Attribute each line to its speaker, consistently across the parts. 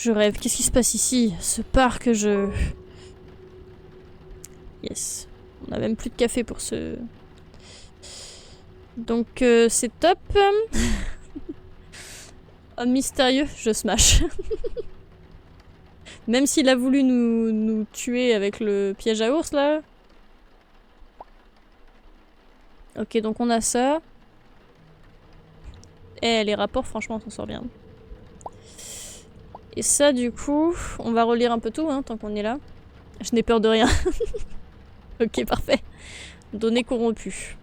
Speaker 1: Je rêve. Qu'est-ce qui se passe ici? Ce parc, je... Yes. On a même plus de café pour ce... Donc c'est top. Homme mystérieux, je smash. Même s'il a voulu nous tuer avec le piège à ours là. Ok, donc on a ça. Eh, les rapports, franchement, on s'en sort bien. Et ça, du coup, on va relire un peu tout, hein, tant qu'on est là. Je n'ai peur de rien. Ok, parfait. Données corrompues.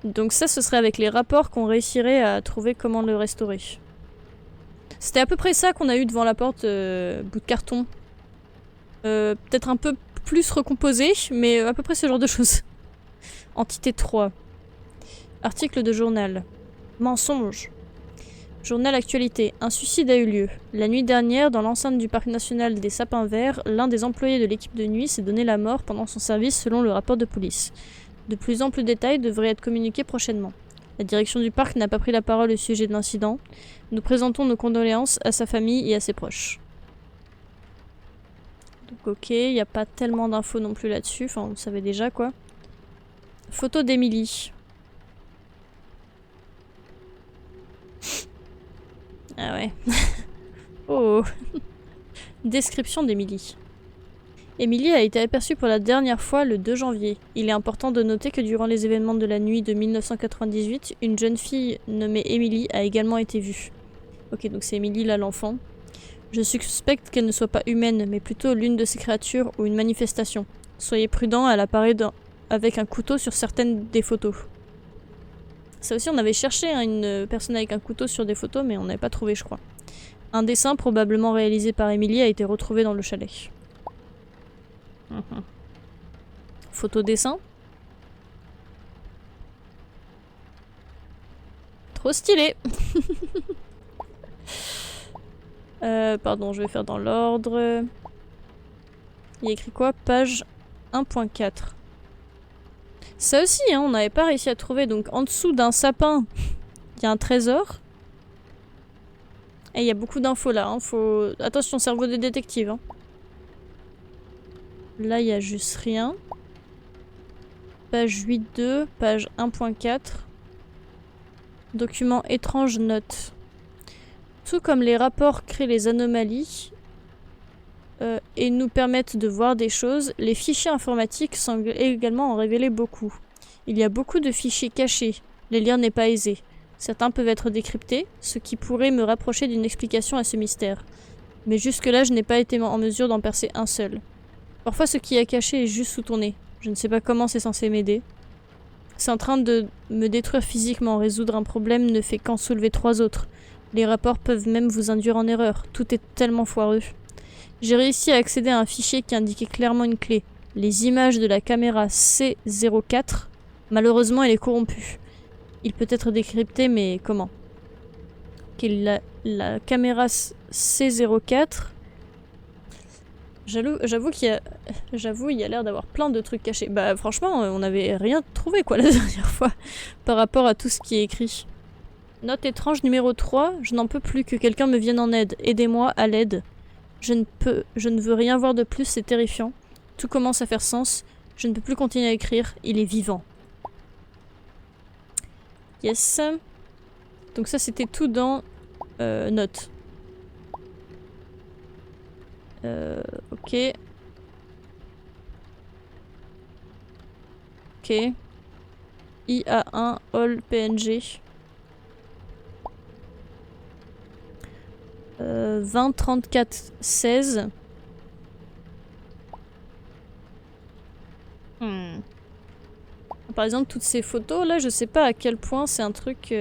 Speaker 1: Donc ça, ce serait avec les rapports qu'on réussirait à trouver comment le restaurer. C'était à peu près ça qu'on a eu devant la porte, bout de carton. Peut-être un peu plus recomposé, mais à peu près ce genre de choses. Entité 3. Article de journal. Mensonge. Journal actualité. Un suicide a eu lieu. La nuit dernière, dans l'enceinte du parc national des Sapins Verts, l'un des employés de l'équipe de nuit s'est donné la mort pendant son service selon le rapport de police. De plus amples détails devraient être communiqués prochainement. La direction du parc n'a pas pris la parole au sujet de l'incident. Nous présentons nos condoléances à sa famille et à ses proches. Donc ok, il n'y a pas tellement d'infos non plus là-dessus. Enfin, on savait déjà quoi. Photo d'Emily. Ah ouais. Oh. Description d'Emily. Emily a été aperçue pour la dernière fois le 2 janvier. Il est important de noter que durant les événements de la nuit de 1998, une jeune fille nommée Emily a également été vue. Ok, donc c'est Emily là, l'enfant. Je suspecte qu'elle ne soit pas humaine, mais plutôt l'une de ces créatures ou une manifestation. Soyez prudents, elle apparaît avec un couteau sur certaines des photos. Ça aussi, on avait cherché hein, une personne avec un couteau sur des photos, mais on n'avait pas trouvé, je crois. Un dessin, probablement réalisé par Emily, a été retrouvé dans le chalet. Photo-dessin. Trop stylé. Pardon, je vais faire dans l'ordre. Il y a écrit quoi? Page 1.4. Ça aussi, hein, on n'avait pas réussi à trouver. Donc en dessous d'un sapin, il y a un trésor. Et il y a beaucoup d'infos là. Hein. Faut... Attention, cerveau de détective. Hein. Là, il y a juste rien. Page 8.2, page 1.4. Document étrange note. Tout comme les rapports créent les anomalies et nous permettent de voir des choses, les fichiers informatiques semblent également en révéler beaucoup. Il y a beaucoup de fichiers cachés. Les lire n'est pas aisé. Certains peuvent être décryptés, ce qui pourrait me rapprocher d'une explication à ce mystère. Mais jusque-là, je n'ai pas été en mesure d'en percer un seul. Parfois, ce qui est caché est juste sous ton nez. Je ne sais pas comment c'est censé m'aider. C'est en train de me détruire physiquement. Résoudre un problème ne fait qu'en soulever 3 autres. Les rapports peuvent même vous induire en erreur. Tout est tellement foireux. J'ai réussi à accéder à un fichier qui indiquait clairement une clé. Les images de la caméra C04. Malheureusement, elle est corrompue. Il peut être décrypté, mais comment? La caméra C04. J'avoue qu'il y a l'air d'avoir plein de trucs cachés. Bah franchement, on n'avait rien trouvé quoi la dernière fois par rapport à tout ce qui est écrit. Note étrange numéro 3. Je n'en peux plus que quelqu'un me vienne en aide. Aidez-moi à l'aide. Je ne veux rien voir de plus, c'est terrifiant. Tout commence à faire sens. Je ne peux plus continuer à écrire. Il est vivant. Yes. Donc ça c'était tout dans notes. Ok. Ok. IA1 all PNG. 20 34 16. Par exemple, toutes ces photos là, je sais pas à quel point c'est un truc.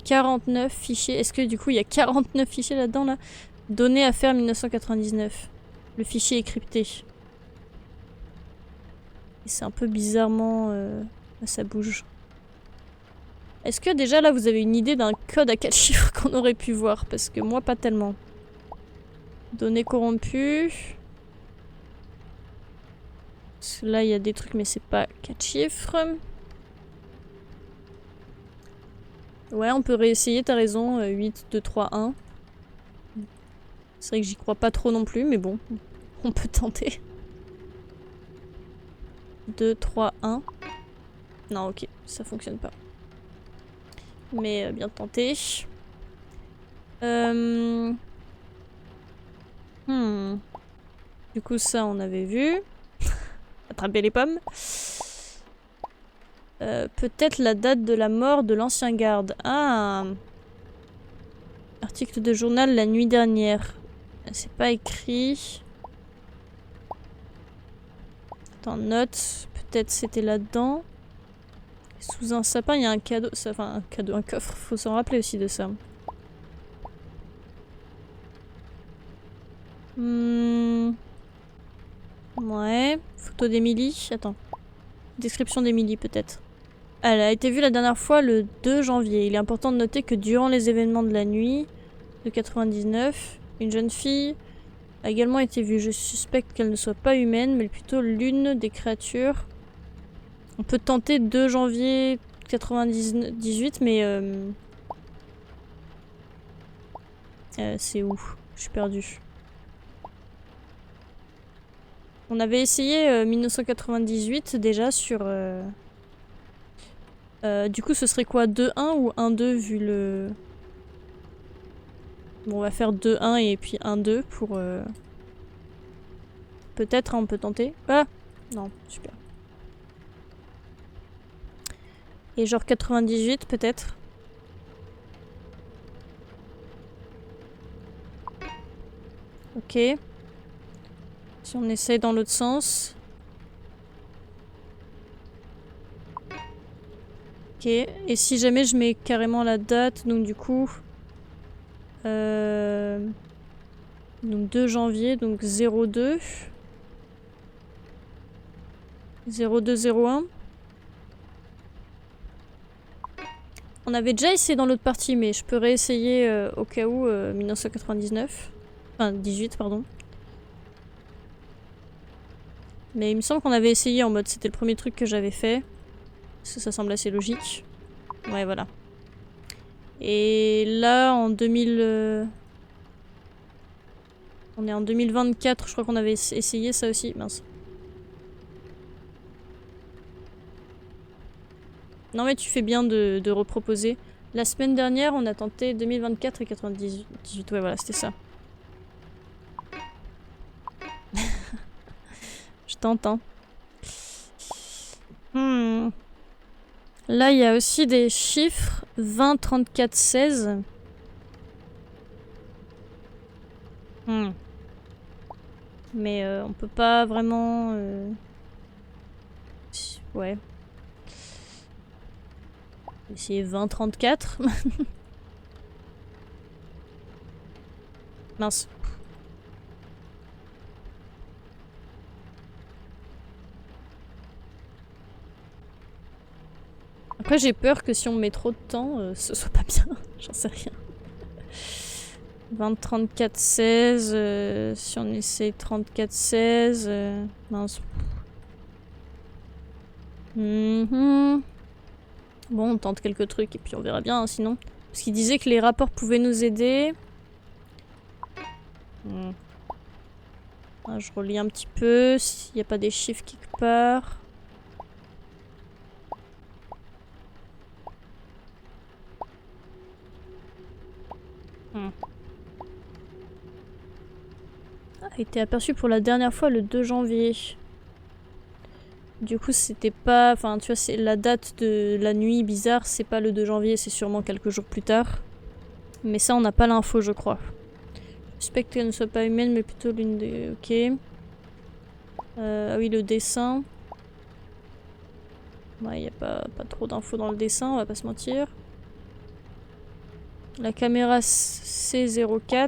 Speaker 1: 49 fichiers. Est-ce que du coup il y a 49 fichiers là-dedans là? Données à faire 1999. Le fichier est crypté. Et c'est un peu bizarrement. Ça bouge. Est-ce que déjà là vous avez une idée d'un code à 4 chiffres qu'on aurait pu voir? Parce que moi pas tellement. Données corrompues. Parce que là il y a des trucs mais c'est pas 4 chiffres. Ouais on peut réessayer, t'as raison. 8, 2, 3, 1. C'est vrai que j'y crois pas trop non plus, mais bon, on peut tenter. 2, 3, 1. Non, ok, ça fonctionne pas. Mais bien tenté. Du coup, ça, on avait vu. Attraper les pommes. Peut-être la date de la mort de l'ancien garde. Ah! Article de journal la nuit dernière. C'est pas écrit. Attends, note. Peut-être c'était là-dedans. Sous un sapin, il y a un cadeau. Enfin, un cadeau, un coffre. Faut s'en rappeler aussi de ça. Ouais. Photo d'Emily. Attends. Description d'Emily, peut-être. Elle a été vue la dernière fois le 2 janvier. Il est important de noter que durant les événements de la nuit de 99, une jeune fille a également été vue. Je suspecte qu'elle ne soit pas humaine, mais plutôt l'une des créatures. On peut tenter 2 janvier 98, mais... c'est où? Je suis perdue. On avait essayé 1998 déjà sur... du coup, ce serait quoi? 2-1 ou 1-2 vu le... Bon, on va faire 2-1 et puis 1-2 pour... Peut-être, hein, on peut tenter. Ah! Non, super. Et genre 98 peut-être? Ok. Si on essaye dans l'autre sens. Ok. Et si jamais je mets carrément la date, donc du coup... Donc 2 janvier, donc 02. 0201. On avait déjà essayé dans l'autre partie, mais je peux réessayer au cas où 1999. Enfin, 18, pardon. Mais il me semble qu'on avait essayé en mode c'était le premier truc que j'avais fait. Parce que ça semble assez logique. Ouais, voilà. Et là, en 2000... On est en 2024, je crois qu'on avait essayé ça aussi. Mince. Non mais tu fais bien de reproposer. La semaine dernière, on a tenté 2024 et 98. Ouais, voilà, c'était ça. Je tente, hein. Là, il y a aussi des chiffres. 20, 34, 16. Mais on peut pas vraiment... Ouais. Essayer 20, 34. Mince. Après, j'ai peur que si on met trop de temps, ce soit pas bien. J'en sais rien. 20, 34, 16. Si on essaie 34, 16. Mince. Bon, on tente quelques trucs et puis on verra bien, hein, sinon. Parce qu'il disait que les rapports pouvaient nous aider. Ah, je relis un petit peu, s'il n'y a pas des chiffres quelque part. A été aperçu pour la dernière fois le 2 janvier. Du coup, c'était pas... Enfin, tu vois, c'est la date de la nuit bizarre, c'est pas le 2 janvier, c'est sûrement quelques jours plus tard. Mais ça, on n'a pas l'info, je crois. Je suspecte qu'elle ne soit pas humaine, mais plutôt l'une des... Ok. Ah oui, le dessin. Ouais, il n'y a pas trop d'infos dans le dessin, on va pas se mentir. La caméra C04.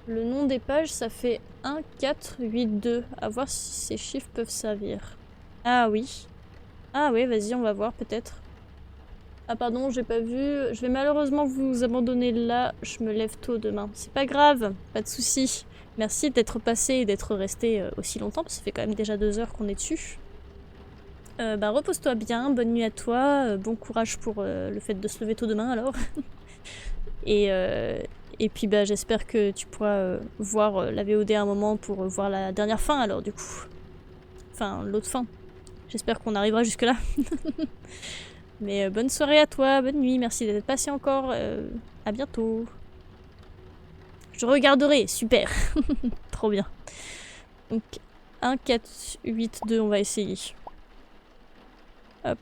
Speaker 1: Le nom des pages, ça fait 1482. À voir si ces chiffres peuvent servir. Ah oui. Ah oui, vas-y, on va voir peut-être. Ah pardon, j'ai pas vu. Je vais malheureusement vous abandonner là. Je me lève tôt demain. C'est pas grave, pas de soucis. Merci d'être passé et d'être resté aussi longtemps, parce que ça fait quand même déjà 2 heures qu'on est dessus. Bah repose-toi bien, bonne nuit à toi, bon courage pour le fait de se lever tôt demain alors. Et Et puis bah j'espère que tu pourras voir la VOD à un moment pour voir la dernière fin alors du coup. Enfin l'autre fin. J'espère qu'on arrivera jusque là. Mais bonne soirée à toi, bonne nuit, merci d'être passé encore. À bientôt. Je regarderai, super. Trop bien. Donc 1, 4, 8, 2, on va essayer. Hop.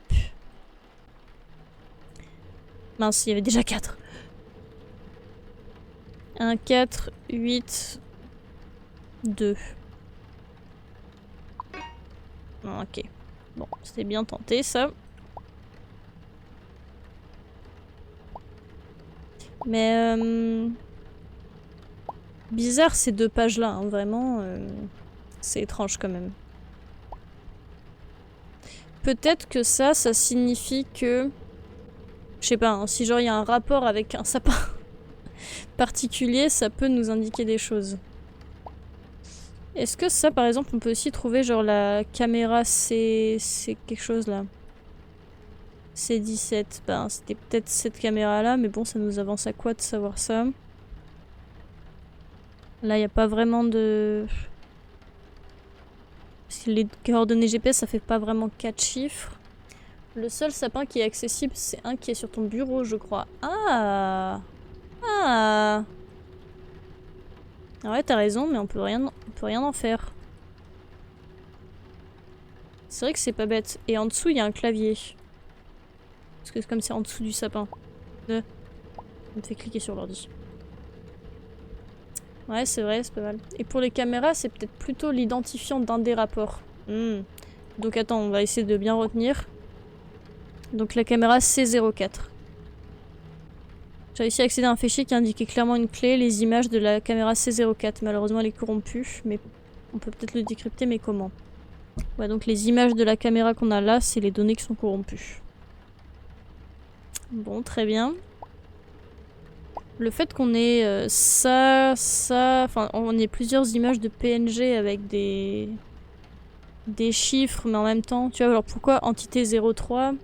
Speaker 1: Mince, il y avait déjà 4. 1, 4, 8, 2. Ok. Bon, c'était bien tenté ça. Mais bizarre ces 2 pages-là, hein, vraiment. C'est étrange quand même. Peut-être que ça signifie que... Je sais pas, hein, si genre il y a un rapport avec un sapin particulier, ça peut nous indiquer des choses. Est-ce que ça, par exemple, on peut aussi trouver genre la caméra c'est quelque chose là. C17, ben c'était peut-être cette caméra-là, mais bon, ça nous avance à quoi de savoir ça? Là, il n'y a pas vraiment de... Parce que les coordonnées GPS, ça fait pas vraiment 4 chiffres. Le seul sapin qui est accessible, c'est un qui est sur ton bureau, je crois. Ah! Ah! Ah ouais, t'as raison, mais on peut rien en faire. C'est vrai que c'est pas bête. Et en dessous, il y a un clavier. Parce que c'est comme c'est en dessous du sapin. Ça me fait cliquer sur l'ordi. Ouais, c'est vrai, c'est pas mal. Et pour les caméras, c'est peut-être plutôt l'identifiant d'un des rapports. Donc attends, on va essayer de bien retenir. Donc la caméra C04. J'ai réussi à accéder à un fichier qui indiquait clairement une clé, les images de la caméra C04. Malheureusement, elle est corrompue, mais on peut peut-être le décrypter, mais comment? Ouais, donc les images de la caméra qu'on a là, c'est les données qui sont corrompues. Bon, très bien. Le fait qu'on ait ça, enfin on ait plusieurs images de PNG avec des chiffres, mais en même temps, tu vois, alors pourquoi entité 03?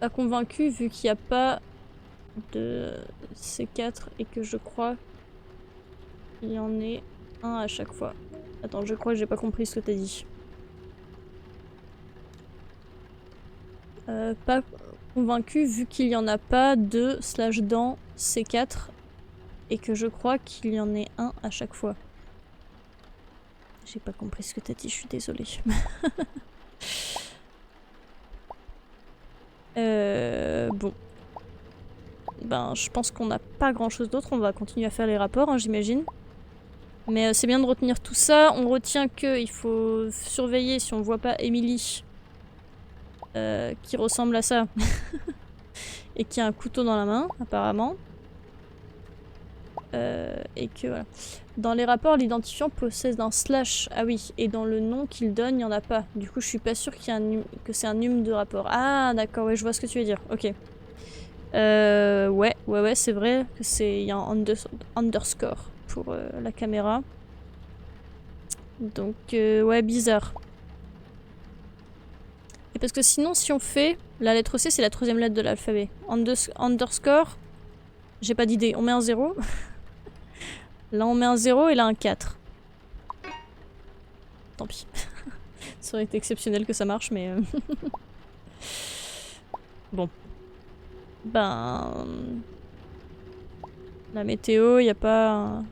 Speaker 1: Pas convaincu vu qu'il n'y a pas de C4 et que je crois qu'il y en ait un à chaque fois. Attends, je crois que j'ai pas compris ce que t'as dit. Pas convaincu vu qu'il y en a pas de / dans C4 et que je crois qu'il y en ait un à chaque fois. J'ai pas compris ce que t'as dit, je suis désolée. Bon. Ben, je pense qu'on n'a pas grand chose d'autre. On va continuer à faire les rapports, hein, j'imagine. Mais c'est bien de retenir tout ça. On retient qu'il faut surveiller si on voit pas Emily qui ressemble à ça. Et qui a un couteau dans la main, apparemment. Et que voilà. Dans les rapports, l'identifiant possède un /. Ah oui, et dans le nom qu'il donne, il n'y en a pas. Du coup, je suis pas sûre qu'il y a que c'est un num de rapport. Ah, d'accord, ouais, je vois ce que tu veux dire. Ok. Ouais, c'est vrai que il y a un underscore pour la caméra. Donc, ouais, bizarre. Et parce que sinon, si on fait la lettre C, c'est la 3e lettre de l'alphabet. Underscore, j'ai pas d'idée. On met un 0. Là, on met un 0 et là, un 4. Tant pis. Ça aurait été exceptionnel que ça marche, mais... Bon. Ben... La météo, il n'y a pas...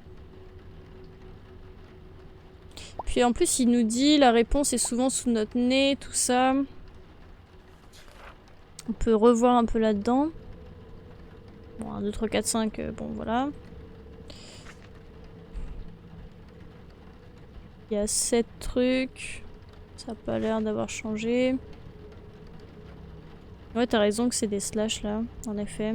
Speaker 1: Puis en plus, il nous dit la réponse est souvent sous notre nez, tout ça. On peut revoir un peu là-dedans. Bon, 1, 2, 3, 4, 5, bon, voilà. Il y a 7 trucs. Ça n'a pas l'air d'avoir changé. Ouais, t'as raison que c'est des slash là, en effet.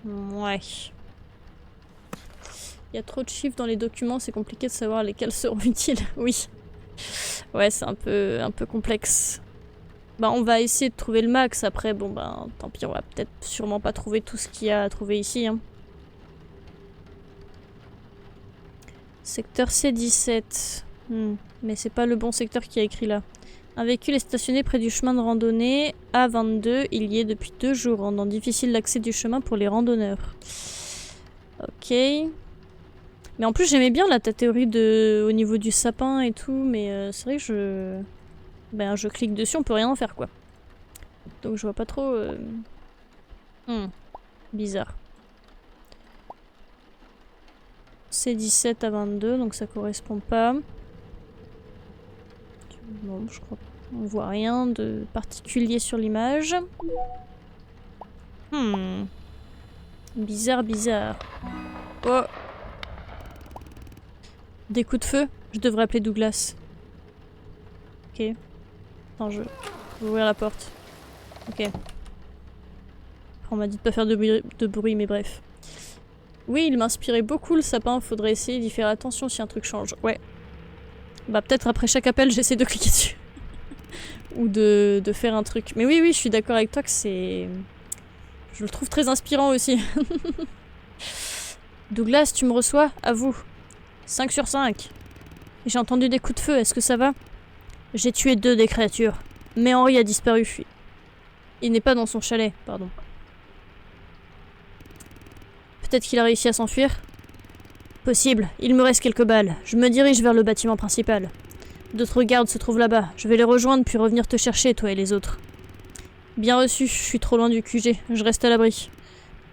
Speaker 1: Ouais. Il y a trop de chiffres dans les documents, c'est compliqué de savoir lesquels seront utiles. Oui. Ouais, c'est un peu complexe. Bah, on va essayer de trouver le max. Après, bon, bah, tant pis, on va peut-être sûrement pas trouver tout ce qu'il y a à trouver ici. Hein. Secteur C17. Mais c'est pas le bon secteur qui a écrit là. Un véhicule est stationné près du chemin de randonnée A22. Il y est depuis 2 jours, rendant difficile l'accès du chemin pour les randonneurs. Ok. Mais en plus j'aimais bien là ta théorie de au niveau du sapin et tout, mais c'est vrai que je clique dessus, on peut rien en faire quoi. Donc je vois pas trop... Bizarre. C'est 17 à 22, donc ça correspond pas. Bon, je crois qu'on voit rien de particulier sur l'image. Bizarre, bizarre. Oh! Des coups de feu? Je devrais appeler Douglas. Ok. Attends, je vais ouvrir la porte. Ok. On m'a dit de pas faire de bruit, mais bref. Oui, il m'inspirait beaucoup le sapin, faudrait essayer d'y faire attention si un truc change. Ouais. Bah peut-être après chaque appel, j'essaie de cliquer dessus. Ou de faire un truc. Mais oui, oui, je suis d'accord avec toi que c'est... Je le trouve très inspirant aussi. Douglas, tu me reçois? À vous. 5 sur 5. J'ai entendu des coups de feu, est-ce que ça va? J'ai tué 2 des créatures. Mais Henri a disparu. Il n'est pas dans son chalet, pardon. Peut-être qu'il a réussi à s'enfuir? Possible, il me reste quelques balles. Je me dirige vers le bâtiment principal. D'autres gardes se trouvent là-bas. Je vais les rejoindre puis revenir te chercher, toi et les autres. Bien reçu, je suis trop loin du QG. Je reste à l'abri.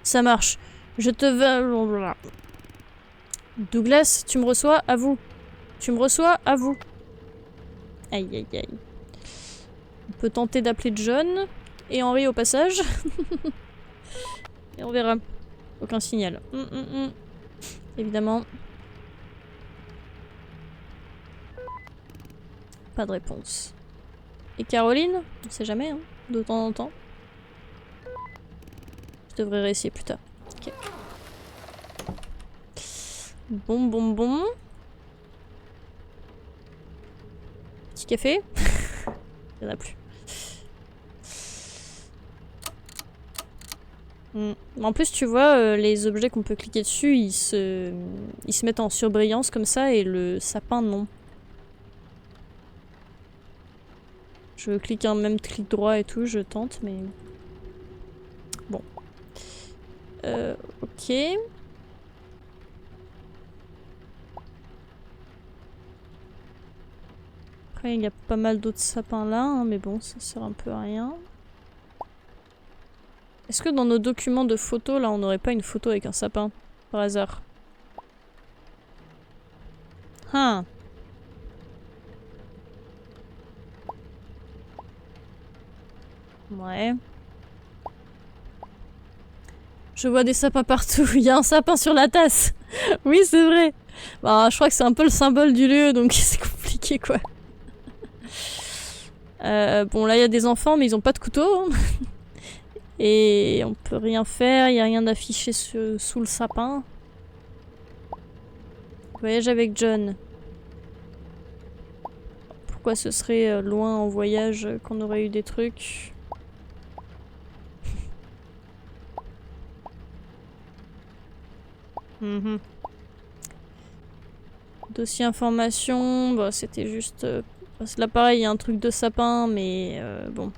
Speaker 1: Ça marche. Je te veux... Douglas, tu me reçois? À vous. Tu me reçois? À vous. Aïe aïe aïe. On peut tenter d'appeler John et Henri au passage. Et on verra. Aucun signal. Évidemment. Pas de réponse. Et Caroline? On sait jamais, hein. De temps en temps. Je devrais réessayer plus tard. Ok. Bon. Petit café? Il n'y en a plus. En plus, tu vois, les objets qu'on peut cliquer dessus, ils se mettent en surbrillance comme ça, et le sapin, non. Je clique un même clic droit et tout, je tente, mais... Bon. Ok. Après, il y a pas mal d'autres sapins là, hein, mais bon, ça sert un peu à rien. Est-ce que dans nos documents de photos, là, on n'aurait pas une photo avec un sapin, par hasard? Ah. Ouais. Je vois des sapins partout. Il y a un sapin sur la tasse. Oui, c'est vrai. Bah, je crois que c'est un peu le symbole du lieu, donc c'est compliqué, quoi. Bon, là, il y a des enfants, mais ils ont pas de couteau. Hein. Et on peut rien faire. Il n'y a rien d'affiché sous le sapin. Voyage avec John. Pourquoi ce serait loin en voyage qu'on aurait eu des trucs? Dossier information, bah, c'était juste... là pareil, il y a un truc de sapin, mais bon.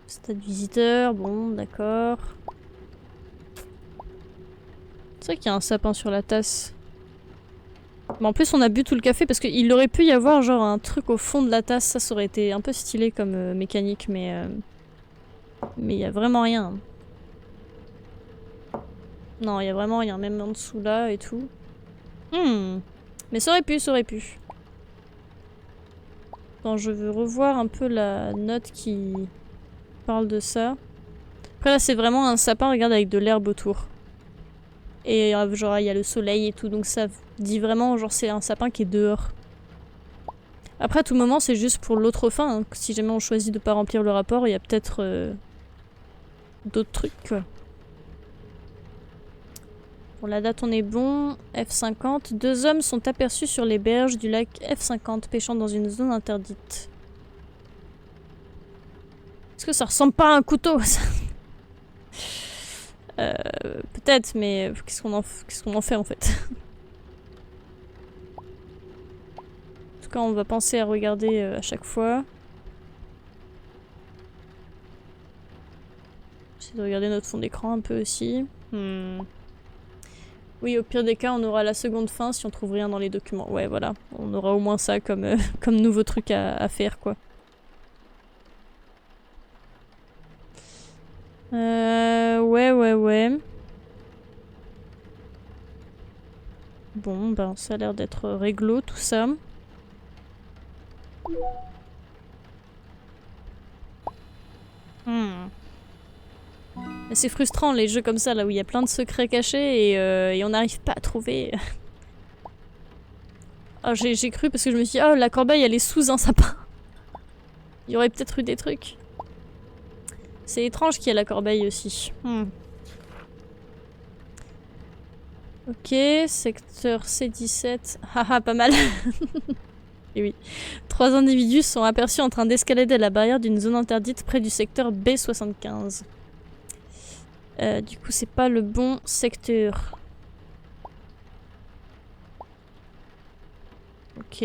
Speaker 1: Stade visiteur, bon, d'accord. C'est vrai qu'il y a un sapin sur la tasse. Mais en plus, on a bu tout le café parce qu'il aurait pu y avoir genre un truc au fond de la tasse. Ça aurait été un peu stylé comme mécanique, mais il y a vraiment rien. Non, il y a vraiment rien, même en dessous là et tout. Mais ça aurait pu, ça aurait pu. Attends, je veux revoir un peu la note qui parle de ça. Après là, c'est vraiment un sapin, regarde, avec de l'herbe autour. Et genre, il y a le soleil et tout, donc ça dit vraiment, genre, c'est un sapin qui est dehors. Après, à tout moment, c'est juste pour l'autre fin. Hein. Si jamais on choisit de pas remplir le rapport, il y a peut-être d'autres trucs, quoi. Pour la date, on est bon. F50. 2 hommes sont aperçus sur les berges du lac F50, pêchant dans une zone interdite. Est-ce que ça ressemble pas à un couteau, ça? Peut-être, mais qu'est-ce qu'on en fait en fait? En tout cas, on va penser à regarder à chaque fois. J'essaie de regarder notre fond d'écran un peu aussi. Oui, au pire des cas, on aura la seconde fin si on trouve rien dans les documents. Ouais, voilà. On aura au moins ça comme, comme nouveau truc à faire, quoi. Ouais. Bon, ben, ça a l'air d'être réglo, tout ça. C'est frustrant, les jeux comme ça, là où il y a plein de secrets cachés et on n'arrive pas à trouver. Oh, j'ai cru parce que je me suis dit, oh, la corbeille, elle est sous un sapin. Il y aurait peut-être eu des trucs. C'est étrange qu'il y ait la corbeille aussi. Ok, secteur C17. Haha, pas mal. Et oui. 3 individus sont aperçus en train d'escalader la barrière d'une zone interdite près du secteur B75. Du coup, c'est pas le bon secteur. Ok.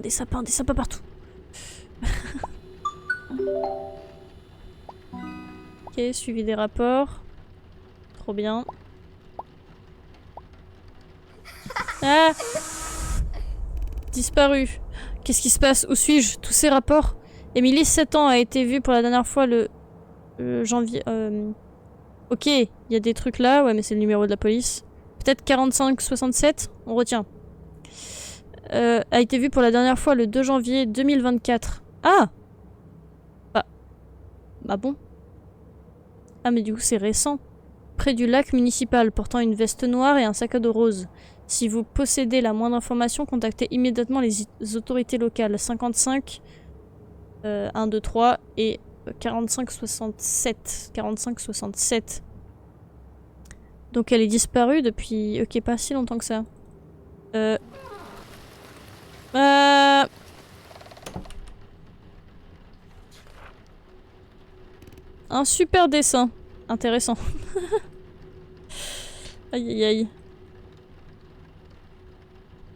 Speaker 1: Des sapins partout. Ok, suivi des rapports. Trop bien. Ah! Disparu. Qu'est-ce qui se passe? Où suis-je? Tous ces rapports? Émilie, 7 ans, a été vue pour la dernière fois le janvier... Ok, il y a des trucs là. Ouais, mais c'est le numéro de la police. Peut-être 45-67? On retient. A été vue pour la dernière fois le 2 janvier 2024. Ah! Bah bon. Ah, mais du coup, c'est récent. Près du lac municipal, portant une veste noire et un sac à dos rose. Si vous possédez la moindre information, contactez immédiatement les autorités locales. 55 1, 2, 3 et 45-67. 45-67. Donc elle est disparue depuis... Ok, pas si longtemps que ça. Un super dessin. Intéressant. Aïe aïe aïe.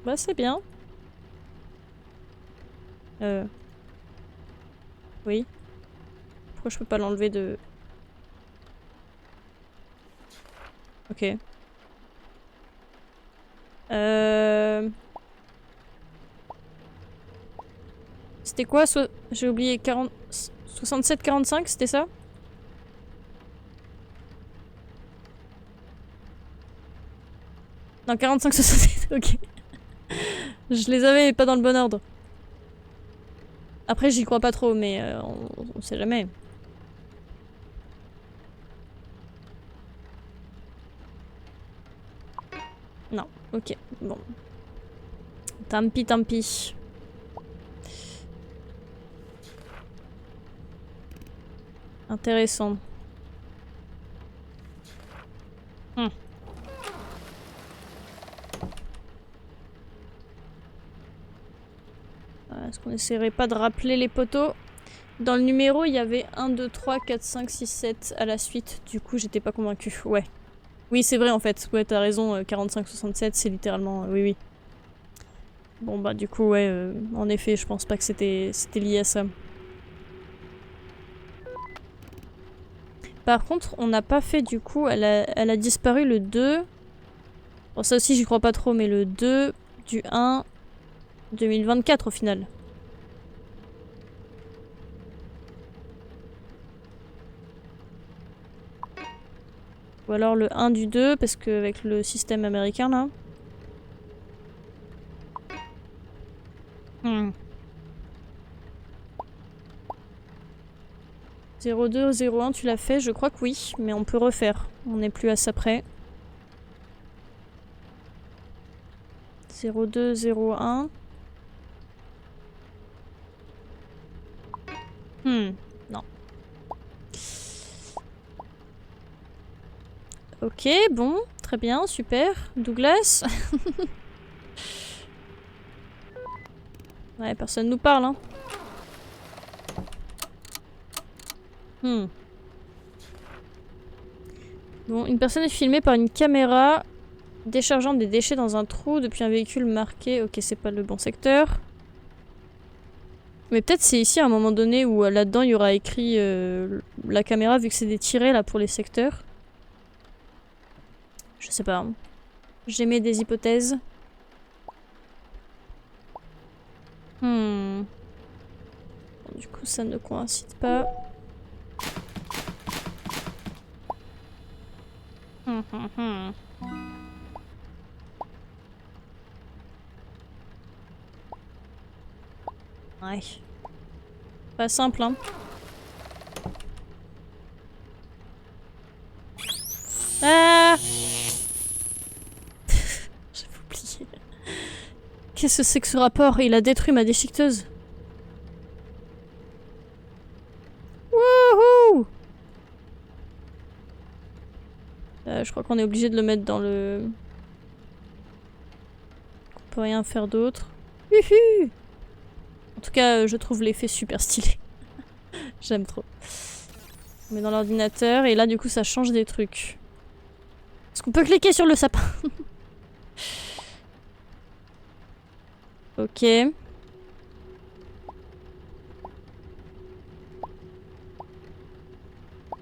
Speaker 1: Bah c'est bien. Oui. Pourquoi je peux pas l'enlever de... Ok. C'était quoi? J'ai oublié 40... 67-45, c'était ça? Non, 45-67, ok. Je les avais pas dans le bon ordre. Après, j'y crois pas trop, mais on sait jamais. Non, ok, bon. Tant pis. Intéressant. Est-ce qu'on essaierait pas de rappeler les poteaux? Dans le numéro, il y avait 1, 2, 3, 4, 5, 6, 7 à la suite. Du coup, j'étais pas convaincue. Ouais. Oui, c'est vrai en fait. Ouais, t'as raison. 45-67, c'est littéralement... oui. Bon, bah du coup, ouais. En effet, je pense pas que c'était lié à ça. Par contre, on n'a pas fait du coup... Elle a disparu le 2. Bon, ça aussi, j'y crois pas trop, mais le 2 du 1 2024 au final. Ou alors le 1 du 2, parce qu'avec le système américain là. 02 01, tu l'as fait? Je crois que oui, mais on peut refaire. On n'est plus à ça près. 02 01. Non. Ok, bon, très bien, super. Douglas. Ouais, personne nous parle, hein. Hmm. Bon, une personne est filmée par une caméra déchargeant des déchets dans un trou depuis un véhicule marqué. Ok, c'est pas le bon secteur. Mais peut-être c'est ici à un moment donné où là-dedans il y aura écrit la caméra vu que c'est des tirets là pour les secteurs. Je sais pas. J'émets des hypothèses. Hmm. Bon, du coup ça ne coïncide pas. Hmm. Ouais. Pas simple, hein. Ah! J'avais oublié. Qu'est-ce que c'est que ce rapport? Il a détruit ma déchiqueteuse. Wouhou! Je crois qu'on est obligé de le mettre dans le... On peut rien faire d'autre. Uhu! En tout cas, je trouve l'effet super stylé. J'aime trop. On met dans l'ordinateur et là du coup ça change des trucs. Est-ce qu'on peut cliquer sur le sapin? Ok.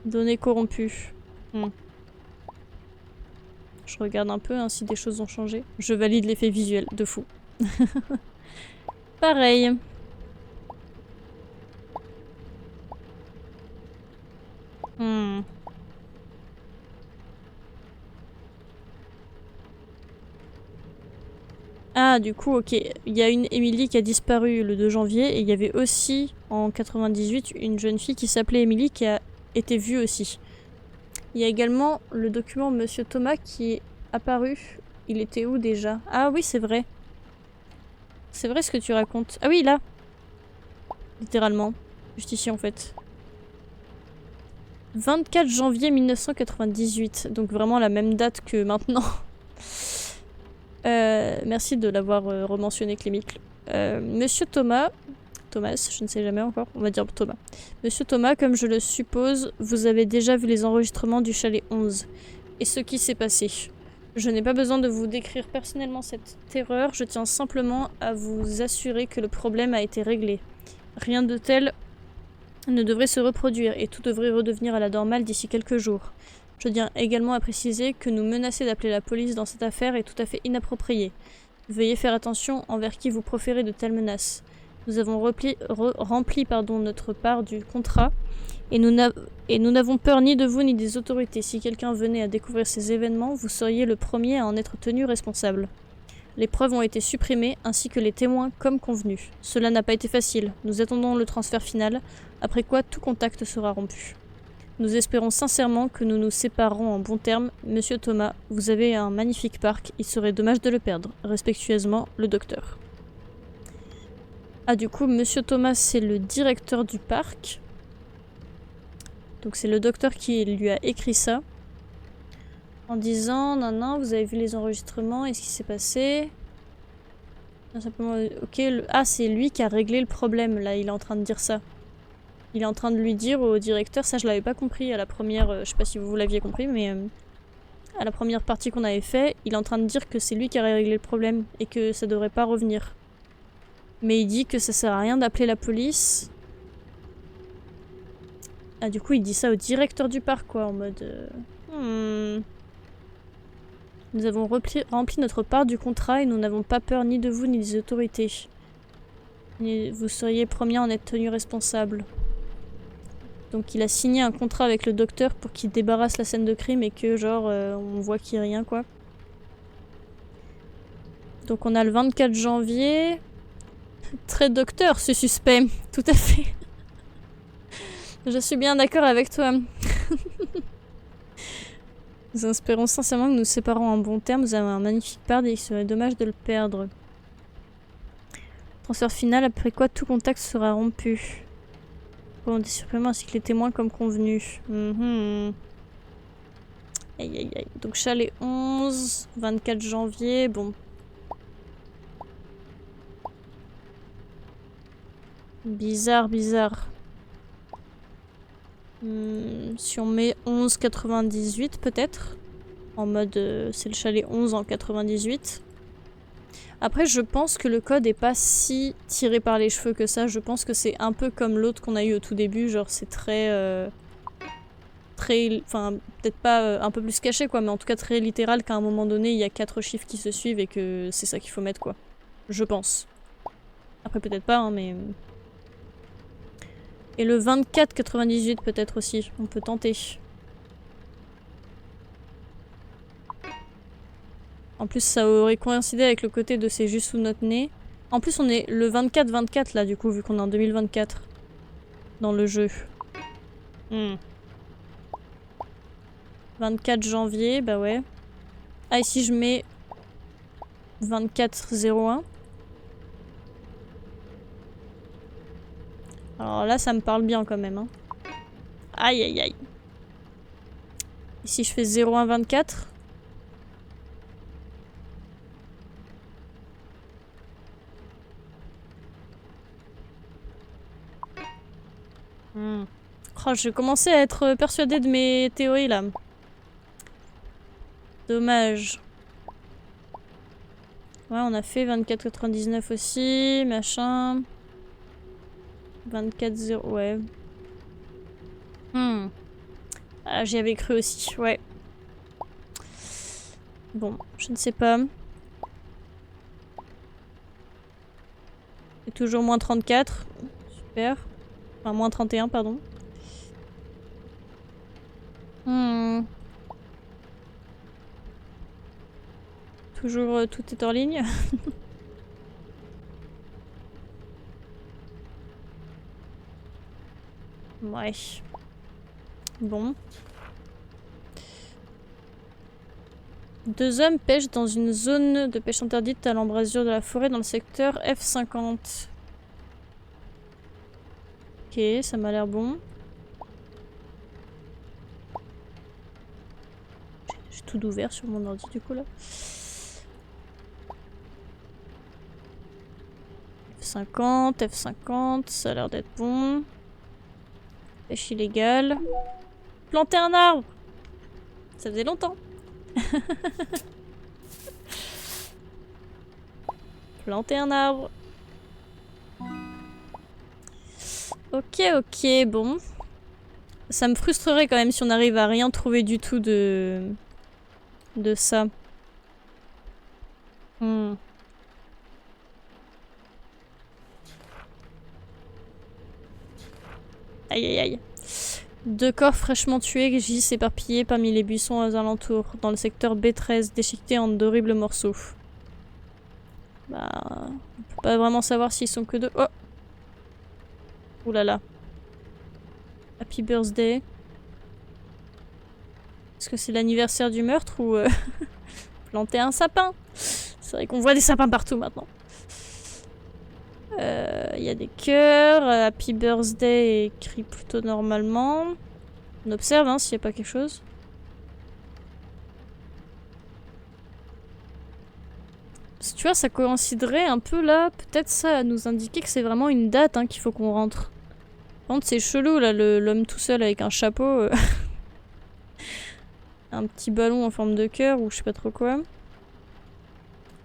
Speaker 1: Données corrompues. Je regarde un peu hein, si des choses ont changé. Je valide l'effet visuel, de fou. Pareil. Ah, du coup, ok. Il y a une Emily qui a disparu le 2 janvier et il y avait aussi, en 98, une jeune fille qui s'appelait Emily qui a été vue aussi. Il y a également le document Monsieur Thomas qui est apparu. Il était où déjà? Ah oui, c'est vrai. C'est vrai ce que tu racontes. Ah oui, là. Littéralement. Juste ici, en fait. 24 janvier 1998. Donc vraiment la même date que maintenant. Merci de l'avoir rementionné, Clémicle. Monsieur Thomas... Thomas, je ne sais jamais encore. On va dire Thomas. Monsieur Thomas, comme je le suppose, vous avez déjà vu les enregistrements du chalet 11. Et ce qui s'est passé. Je n'ai pas besoin de vous décrire personnellement cette terreur. Je tiens simplement à vous assurer que le problème a été réglé. Rien de tel ne devrait se reproduire et tout devrait redevenir à la normale d'ici quelques jours. Je tiens également à préciser que nous menacer d'appeler la police dans cette affaire est tout à fait inapproprié. Veuillez faire attention envers qui vous proférez de telles menaces. Nous avons rempli notre part du contrat et nous n'avons peur ni de vous ni des autorités. Si quelqu'un venait à découvrir ces événements, vous seriez le premier à en être tenu responsable. Les preuves ont été supprimées, ainsi que les témoins comme convenu. Cela n'a pas été facile. Nous attendons le transfert final, après quoi tout contact sera rompu. Nous espérons sincèrement que nous nous séparerons en bons termes. Monsieur Thomas, vous avez un magnifique parc, il serait dommage de le perdre. Respectueusement, le docteur. Ah, du coup, Monsieur Thomas, c'est le directeur du parc. Donc c'est le docteur qui lui a écrit ça. En disant, non, vous avez vu les enregistrements, et ce qui s'est passé. Non, simplement, ok, ah, c'est lui qui a réglé le problème, là, il est en train de dire ça. Il est en train de lui dire au directeur, ça je l'avais pas compris à la première, je sais pas si vous l'aviez compris, mais à la première partie qu'on avait fait, il est en train de dire que c'est lui qui a réglé le problème et que ça devrait pas revenir. Mais il dit que ça sert à rien d'appeler la police. Ah, du coup, il dit ça au directeur du parc, quoi, en mode... Nous avons rempli notre part du contrat et nous n'avons pas peur ni de vous ni des autorités. Vous seriez premier à en être tenu responsable. Donc il a signé un contrat avec le docteur pour qu'il débarrasse la scène de crime et que genre on voit qu'il n'y a rien quoi. Donc on a le 24 janvier. Très docteur ce suspect, tout à fait. Je suis bien d'accord avec toi. Nous espérons sincèrement que nous nous séparons en bons termes. Vous avez un magnifique pard et il serait dommage de le perdre. Transfert final après quoi tout contact sera rompu. Bon, des suppléments ainsi que les témoins comme convenu. Aïe aïe aïe. Donc chalet 11, 24 janvier, bon. Bizarre, bizarre. Si on met 11,98 peut-être. En mode c'est le chalet 11 en 98. Après je pense que le code est pas si tiré par les cheveux que ça. Je pense que c'est un peu comme l'autre qu'on a eu au tout début. Genre c'est très... enfin peut-être pas un peu plus caché quoi, mais en tout cas très littéral qu'à un moment donné il y a 4 chiffres qui se suivent et que c'est ça qu'il faut mettre quoi. Je pense. Après peut-être pas hein, mais... Et le 24,98 peut-être aussi, on peut tenter. En plus ça aurait coïncidé avec le côté de c'est juste sous notre nez. En plus on est le 24-24 là du coup vu qu'on est en 2024 dans le jeu. 24 janvier, bah ouais. Ah, ici je mets 24-01. Alors là, ça me parle bien quand même. Hein. Aïe, aïe, aïe. Ici, je fais 01-24. Oh, je commençais à être persuadée de mes théories là. Dommage. Ouais, on a fait 24,99 aussi, machin. 24,0, ouais. Ah, j'y avais cru aussi, ouais. Bon, je ne sais pas. C'est toujours moins 34. Super. Enfin, moins 31, pardon. Toujours tout est en ligne. Ouais. Bon. 2 hommes pêchent dans une zone de pêche interdite à l'embrasure de la forêt dans le secteur F50. Ok, ça m'a l'air bon. J'ai tout ouvert sur mon ordi du coup là. F50, F50, ça a l'air d'être bon. Pêche illégale. Planter un arbre! Ça faisait longtemps. Planter un arbre. Ok, ok, bon. Ça me frustrerait quand même si on arrive à rien trouver du tout de ça. Aïe aïe aïe. 2 corps fraîchement tués gisent éparpillés parmi les buissons aux alentours, dans le secteur B13, déchiquetés en d'horribles morceaux. Bah... on peut pas vraiment savoir s'ils sont que 2. Oh! Ouh là là. Happy birthday. Est-ce que c'est l'anniversaire du meurtre ou... planter un sapin? C'est vrai qu'on voit des sapins partout maintenant. Il y a des cœurs. Happy birthday est écrit plutôt normalement. On observe hein, s'il n'y a pas quelque chose. Parce que tu vois, ça coïnciderait un peu là. Peut-être ça nous indiquer que c'est vraiment une date hein, qu'il faut qu'on rentre. Par contre, c'est chelou là, l'homme tout seul avec un chapeau. Un petit ballon en forme de cœur ou je sais pas trop quoi.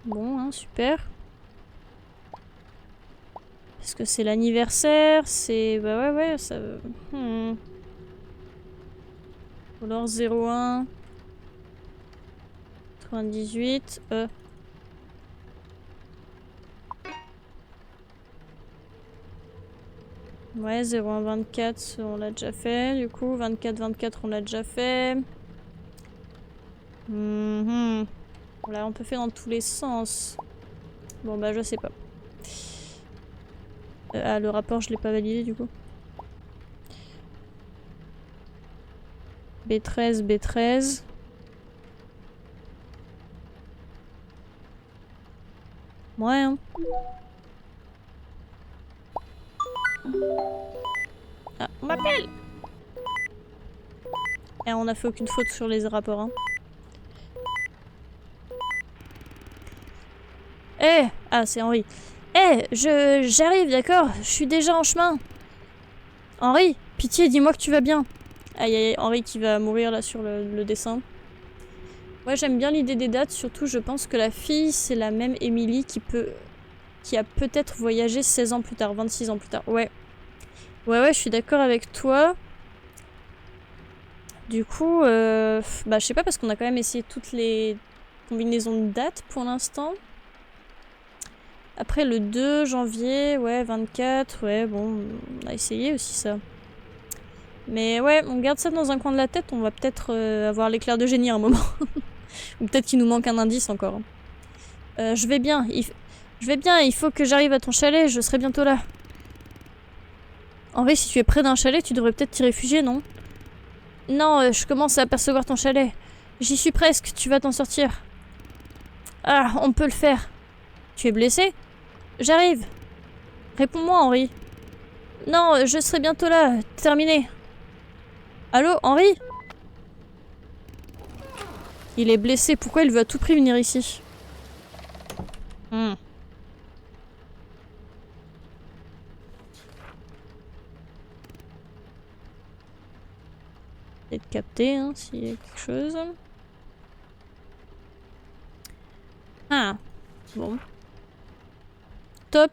Speaker 1: Bon, hein, super. Est-ce que c'est l'anniversaire? C'est... bah ouais, ça... Alors 01... 98... Ouais, 01-24, on l'a déjà fait. Du coup, 24-24, on l'a déjà fait. Là, on peut faire dans tous les sens. Bon, bah, je sais pas. Ah, le rapport, je l'ai pas validé, du coup. B13, B13. Ouais, hein. Ah, on m'appelle! Et on a fait aucune faute sur les rapports, hein. Eh! Ah, c'est Henri. Eh! J'arrive, d'accord? Je suis déjà en chemin. Henri, pitié, dis-moi que tu vas bien. Aïe aïe, Henri qui va mourir là sur le dessin. Ouais, j'aime bien l'idée des dates, surtout je pense que la fille, c'est la même Émilie qui a peut-être voyagé 16 ans plus tard, 26 ans plus tard. Ouais. Ouais, je suis d'accord avec toi. Du coup, bah je sais pas parce qu'on a quand même essayé toutes les combinaisons de dates pour l'instant. Après le 2 janvier, ouais, 24, ouais, bon, on a essayé aussi ça. Mais ouais, on garde ça dans un coin de la tête, on va peut-être avoir l'éclair de génie à un moment. Ou peut-être qu'il nous manque un indice encore. Je vais bien, il faut que j'arrive à ton chalet, je serai bientôt là. Henri, si tu es près d'un chalet, tu devrais peut-être t'y réfugier, non? Non, je commence à apercevoir ton chalet. J'y suis presque, tu vas t'en sortir. Ah, on peut le faire. Tu es blessé? J'arrive. Réponds-moi, Henri. Non, je serai bientôt là, terminé. Allô, Henri? Il est blessé, pourquoi il veut à tout prix venir ici? Peut-être capter, hein, s'il y a quelque chose. Ah, bon. Top.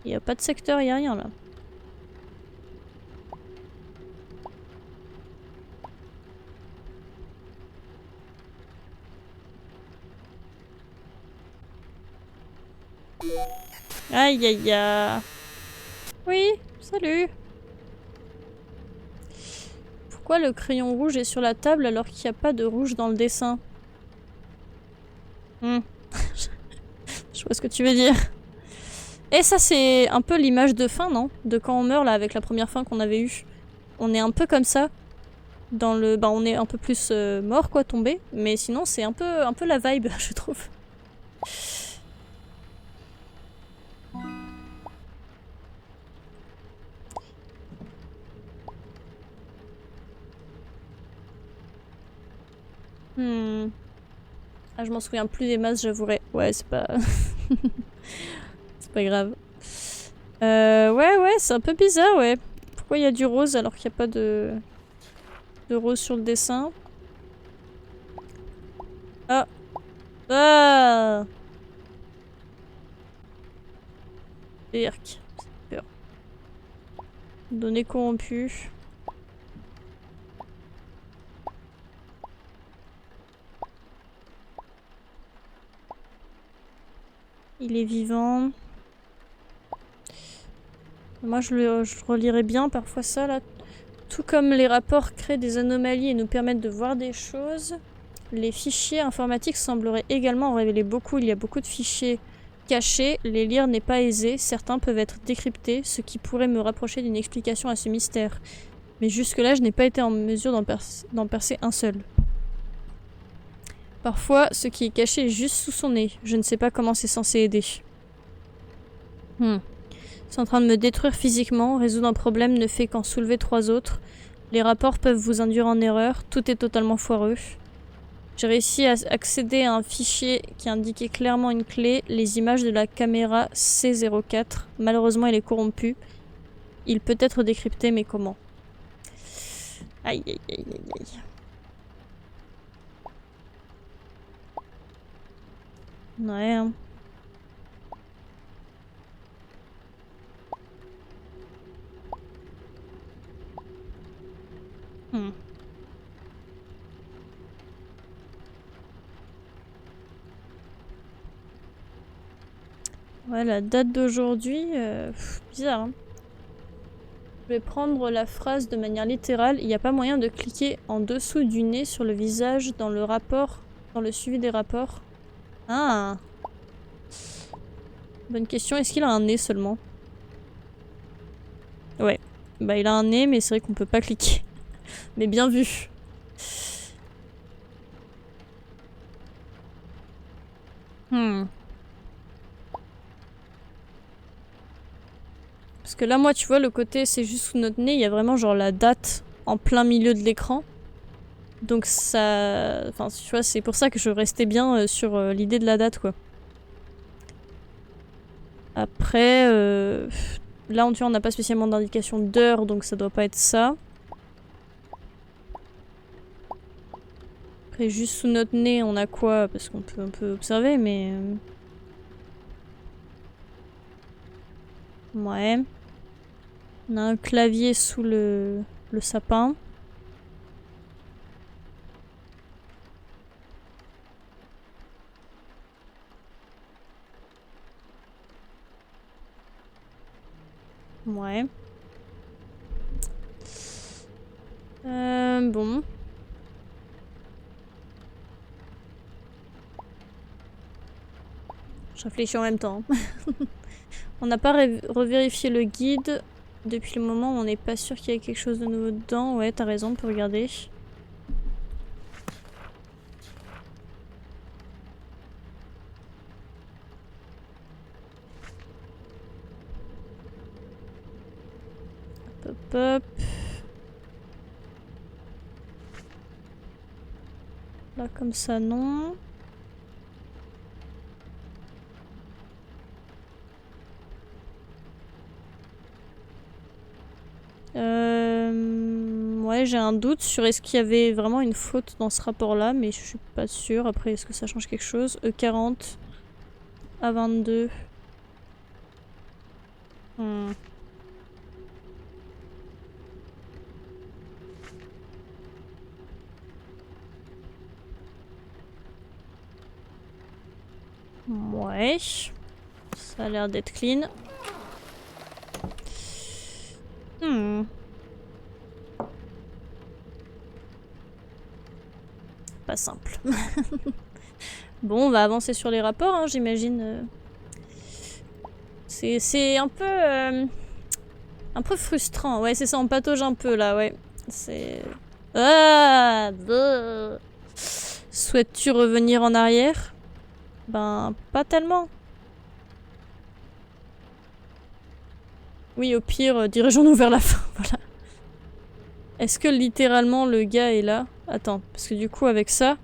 Speaker 1: Il n'y a pas de secteur, il n'y a rien là. Aïe aïe aïe. Oui, salut. Pourquoi le crayon rouge est sur la table alors qu'il n'y a pas de rouge dans le dessin? Je vois ce que tu veux dire. Et ça c'est un peu l'image de fin, non? De quand on meurt là avec la première fin qu'on avait eue. On est un peu comme ça. Dans le... Bah on est un peu plus mort quoi, tombé. Mais sinon c'est un peu la vibe, je trouve. Ah, je m'en souviens plus des masses, j'avouerai. Ouais, c'est pas... c'est pas grave. Ouais, c'est un peu bizarre, ouais. Pourquoi il y a du rose alors qu'il n'y a pas de rose sur le dessin? Ah! Ah! Birk. Peur. Données corrompues. Il est vivant. Moi, je relirais bien parfois ça, là. Tout comme les rapports créent des anomalies et nous permettent de voir des choses, les fichiers informatiques sembleraient également en révéler beaucoup. Il y a beaucoup de fichiers cachés. Les lire n'est pas aisé. Certains peuvent être décryptés, ce qui pourrait me rapprocher d'une explication à ce mystère. Mais jusque-là, je n'ai pas été en mesure d'en percer un seul. Parfois, ce qui est caché est juste sous son nez. Je ne sais pas comment c'est censé aider. C'est en train de me détruire physiquement. Résoudre un problème ne fait qu'en soulever 3 autres. Les rapports peuvent vous induire en erreur. Tout est totalement foireux. J'ai réussi à accéder à un fichier qui indiquait clairement une clé. Les images de la caméra C04. Malheureusement, elle est corrompue. Il peut être décrypté, mais comment? Aïe, aïe, aïe, aïe, aïe. Ouais, hein. Ouais, la date d'aujourd'hui, bizarre. Hein. Je vais prendre la phrase de manière littérale. Il n'y a pas moyen de cliquer en dessous du nez sur le visage dans le rapport, dans le suivi des rapports. Ah. Bonne question. Est-ce qu'il a un nez seulement? Ouais. Bah il a un nez, mais c'est vrai qu'on peut pas cliquer. Mais bien vu. Parce que là, moi, tu vois, le côté, c'est juste sous notre nez, il y a vraiment genre la date en plein milieu de l'écran. Donc ça... Enfin, tu vois, c'est pour ça que je restais bien sur l'idée de la date, quoi. Après, là, on n'a pas spécialement d'indication d'heure, donc ça doit pas être ça. Après, juste sous notre nez, on a quoi? Parce qu'on peut un peu observer, mais... Ouais. On a un clavier sous le sapin. Ouais. Bon. Je réfléchis en même temps. On n'a pas revérifié le guide depuis le moment où on n'est pas sûr qu'il y ait quelque chose de nouveau dedans. Ouais, t'as raison, on peut regarder. Hop, hop. Là, comme ça, non. Ouais, j'ai un doute sur est-ce qu'il y avait vraiment une faute dans ce rapport-là, mais je suis pas sûre. Après, est-ce que ça change quelque chose? E40, A22. Ouais. Ça a l'air d'être clean. Pas simple. Bon, on va avancer sur les rapports, hein, j'imagine. C'est un peu frustrant. Ouais, c'est ça, on patauge un peu là, ouais. C'est... Ah, souhaites-tu revenir en arrière? Ben, pas tellement. Oui, au pire, dirigeons-nous vers la fin, voilà. Est-ce que littéralement le gars est là? Attends, parce que du coup, avec ça...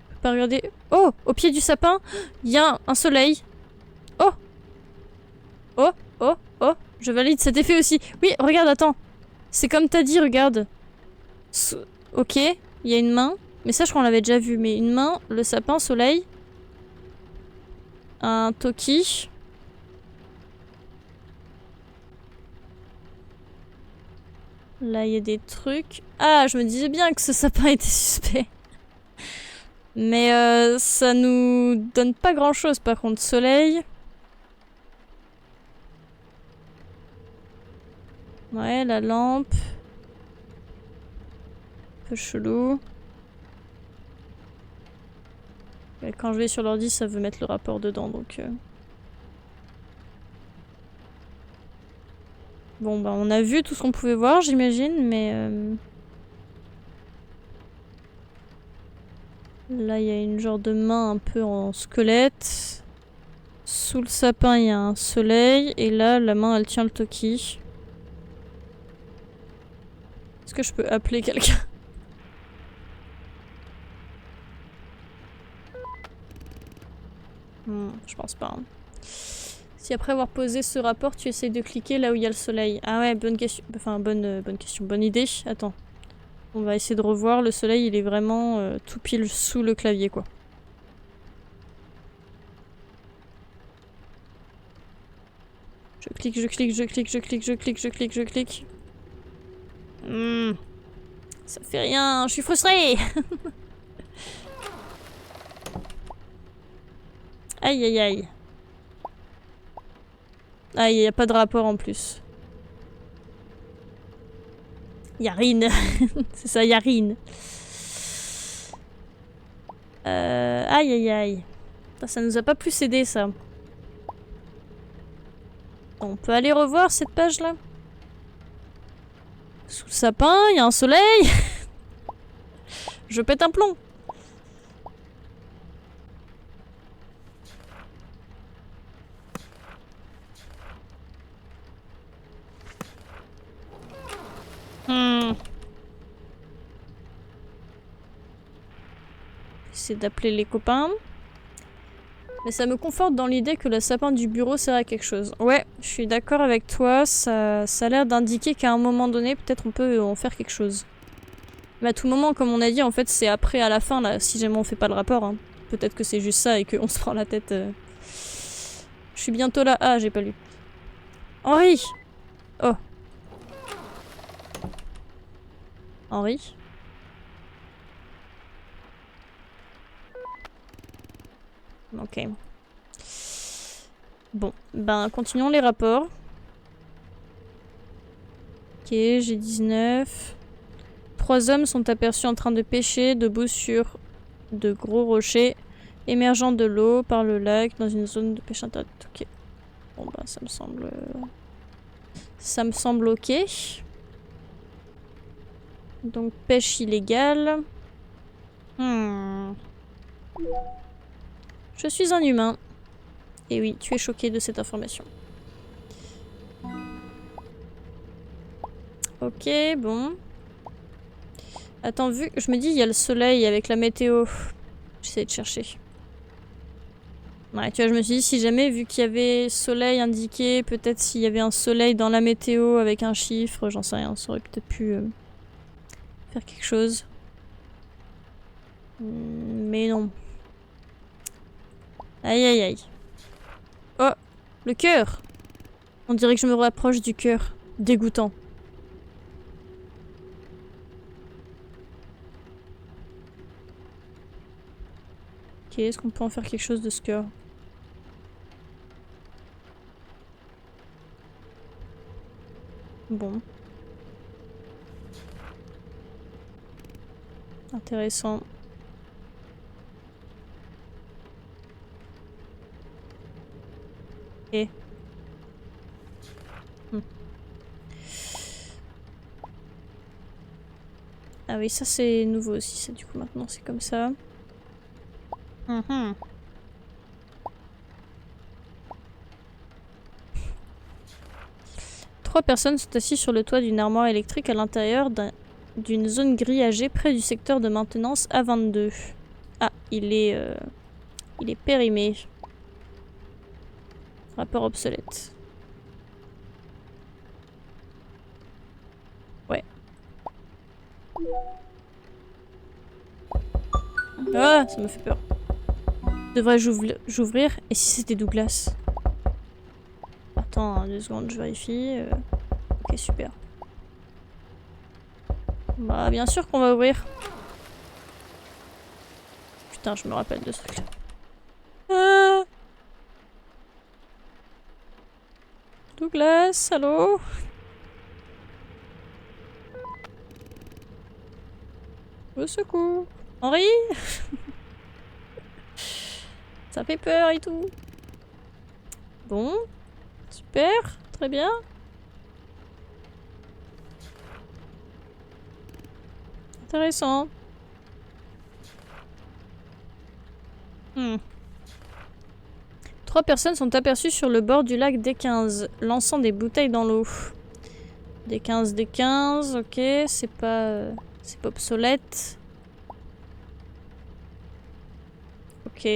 Speaker 1: Je peux pas regarder... Oh! Au pied du sapin, il y a un soleil. Oh! Oh! Oh! Oh! Je valide cet effet aussi. Oui, regarde, attends. C'est comme t'as dit, regarde. Ok, il y a une main. Mais ça, je crois qu'on l'avait déjà vu. Mais une main, le sapin, soleil. Un toki. Là, il y a des trucs. Ah, je me disais bien que ce sapin était suspect. Mais ça nous donne pas grand-chose, par contre. Soleil. Ouais, la lampe. Un peu chelou. Et quand je vais sur l'ordi, ça veut mettre le rapport dedans, donc... Bon, bah on a vu tout ce qu'on pouvait voir, j'imagine, mais... Là, il y a une genre de main un peu en squelette. Sous le sapin, il y a un soleil. Et là, la main, elle tient le toki. Est-ce que je peux appeler quelqu'un? Je pense pas. Hein. Si après avoir posé ce rapport, tu essayes de cliquer là où il y a le soleil. Ah ouais, bonne question. Enfin, bonne question. Bonne idée. Attends. On va essayer de revoir. Le soleil, il est vraiment tout pile sous le clavier, quoi. Je clique, je clique, je clique, je clique, je clique, je clique, je clique. Ça fait rien, je suis frustrée. Aïe aïe aïe. Ah, il n'y a pas de rapport en plus. Yarine. C'est ça, Yarine. Aïe aïe aïe. Ça nous a pas plus aidé ça. On peut aller revoir cette page là. Sous le sapin, il y a un soleil. Je pète un plomb. J'essaie d'appeler les copains. Mais ça me conforte dans l'idée que le sapin du bureau sert à quelque chose. Ouais, je suis d'accord avec toi. Ça a l'air d'indiquer qu'à un moment donné, peut-être on peut en faire quelque chose. Mais à tout moment, comme on a dit, en fait, c'est après, à la fin, là, si jamais on fait pas le rapport. Hein. Peut-être que c'est juste ça et qu'on se prend la tête. Je suis bientôt là. Ah, j'ai pas lu. Henri! Oh. Henri? Ok. Bon, ben, continuons les rapports. Ok, j'ai 19. 3 hommes sont aperçus en train de pêcher debout sur de gros rochers émergeant de l'eau par le lac dans une zone de pêche interdite. Ok. Bon bah ça me semble... Ça me semble ok. Donc pêche illégale. Je suis un humain. Et oui, tu es choqué de cette information. Ok, bon. Attends, vu que je me dis, il y a le soleil avec la météo. J'essaie de chercher. Ouais, tu vois, je me suis dit, si jamais, vu qu'il y avait soleil indiqué, peut-être s'il y avait un soleil dans la météo avec un chiffre, j'en sais rien, ça aurait peut-être pu faire quelque chose. Mais non. Aïe aïe aïe. Oh, le cœur! On dirait que je me rapproche du cœur. Dégoûtant. Ok, est-ce qu'on peut en faire quelque chose de ce cœur? Bon. Intéressant. Ok. Ah oui, ça c'est nouveau aussi, ça du coup maintenant c'est comme ça. 3 personnes sont assises sur le toit d'une armoire électrique à l'intérieur d'une zone grillagée près du secteur de maintenance A22. Ah, il est périmé. Rapport obsolète. Ouais. Ah, ça me fait peur. Devrais-je j'ouvrir? Et si c'était Douglas? Attends, 2 secondes, je vérifie. Ok, super. Bah, bien sûr qu'on va ouvrir. Putain, je me rappelle de ce truc-là. Ah, Douglas, allô? Au secours. Henri? Ça fait peur et tout. Bon. Super. Très bien. Intéressant. 3 personnes sont aperçues sur le bord du lac D15, lançant des bouteilles dans l'eau. D15, D15, ok, c'est pas obsolète. Ok.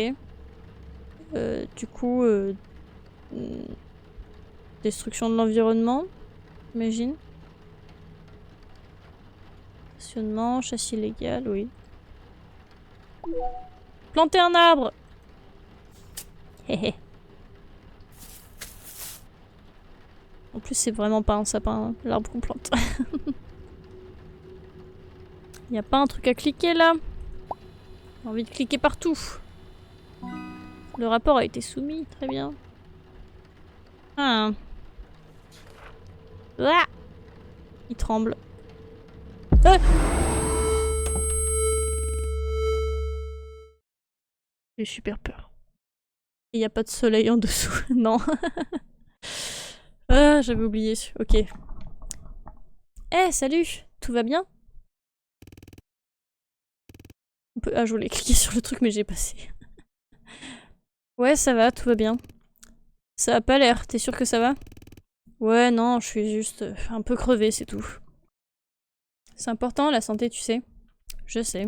Speaker 1: Du coup, destruction de l'environnement, j'imagine. Stationnement, chasse illégale, oui. Planter un arbre! Héhé. En plus, c'est vraiment pas un sapin, hein, l'arbre qu'on plante. Y a pas un truc à cliquer là? J'ai envie de cliquer partout. Le rapport a été soumis, très bien. Ah. Ah, il tremble. Ah, j'ai super peur. Il n'y a pas de soleil en dessous. Non. Ah, j'avais oublié. Ok. Eh, salut! Tout va bien? On peut... Ah, je voulais cliquer sur le truc, mais j'ai passé. Ouais, ça va, tout va bien. Ça a pas l'air, t'es sûr que ça va? Ouais, non, je suis juste un peu crevée, c'est tout. C'est important, la santé, tu sais. Je sais.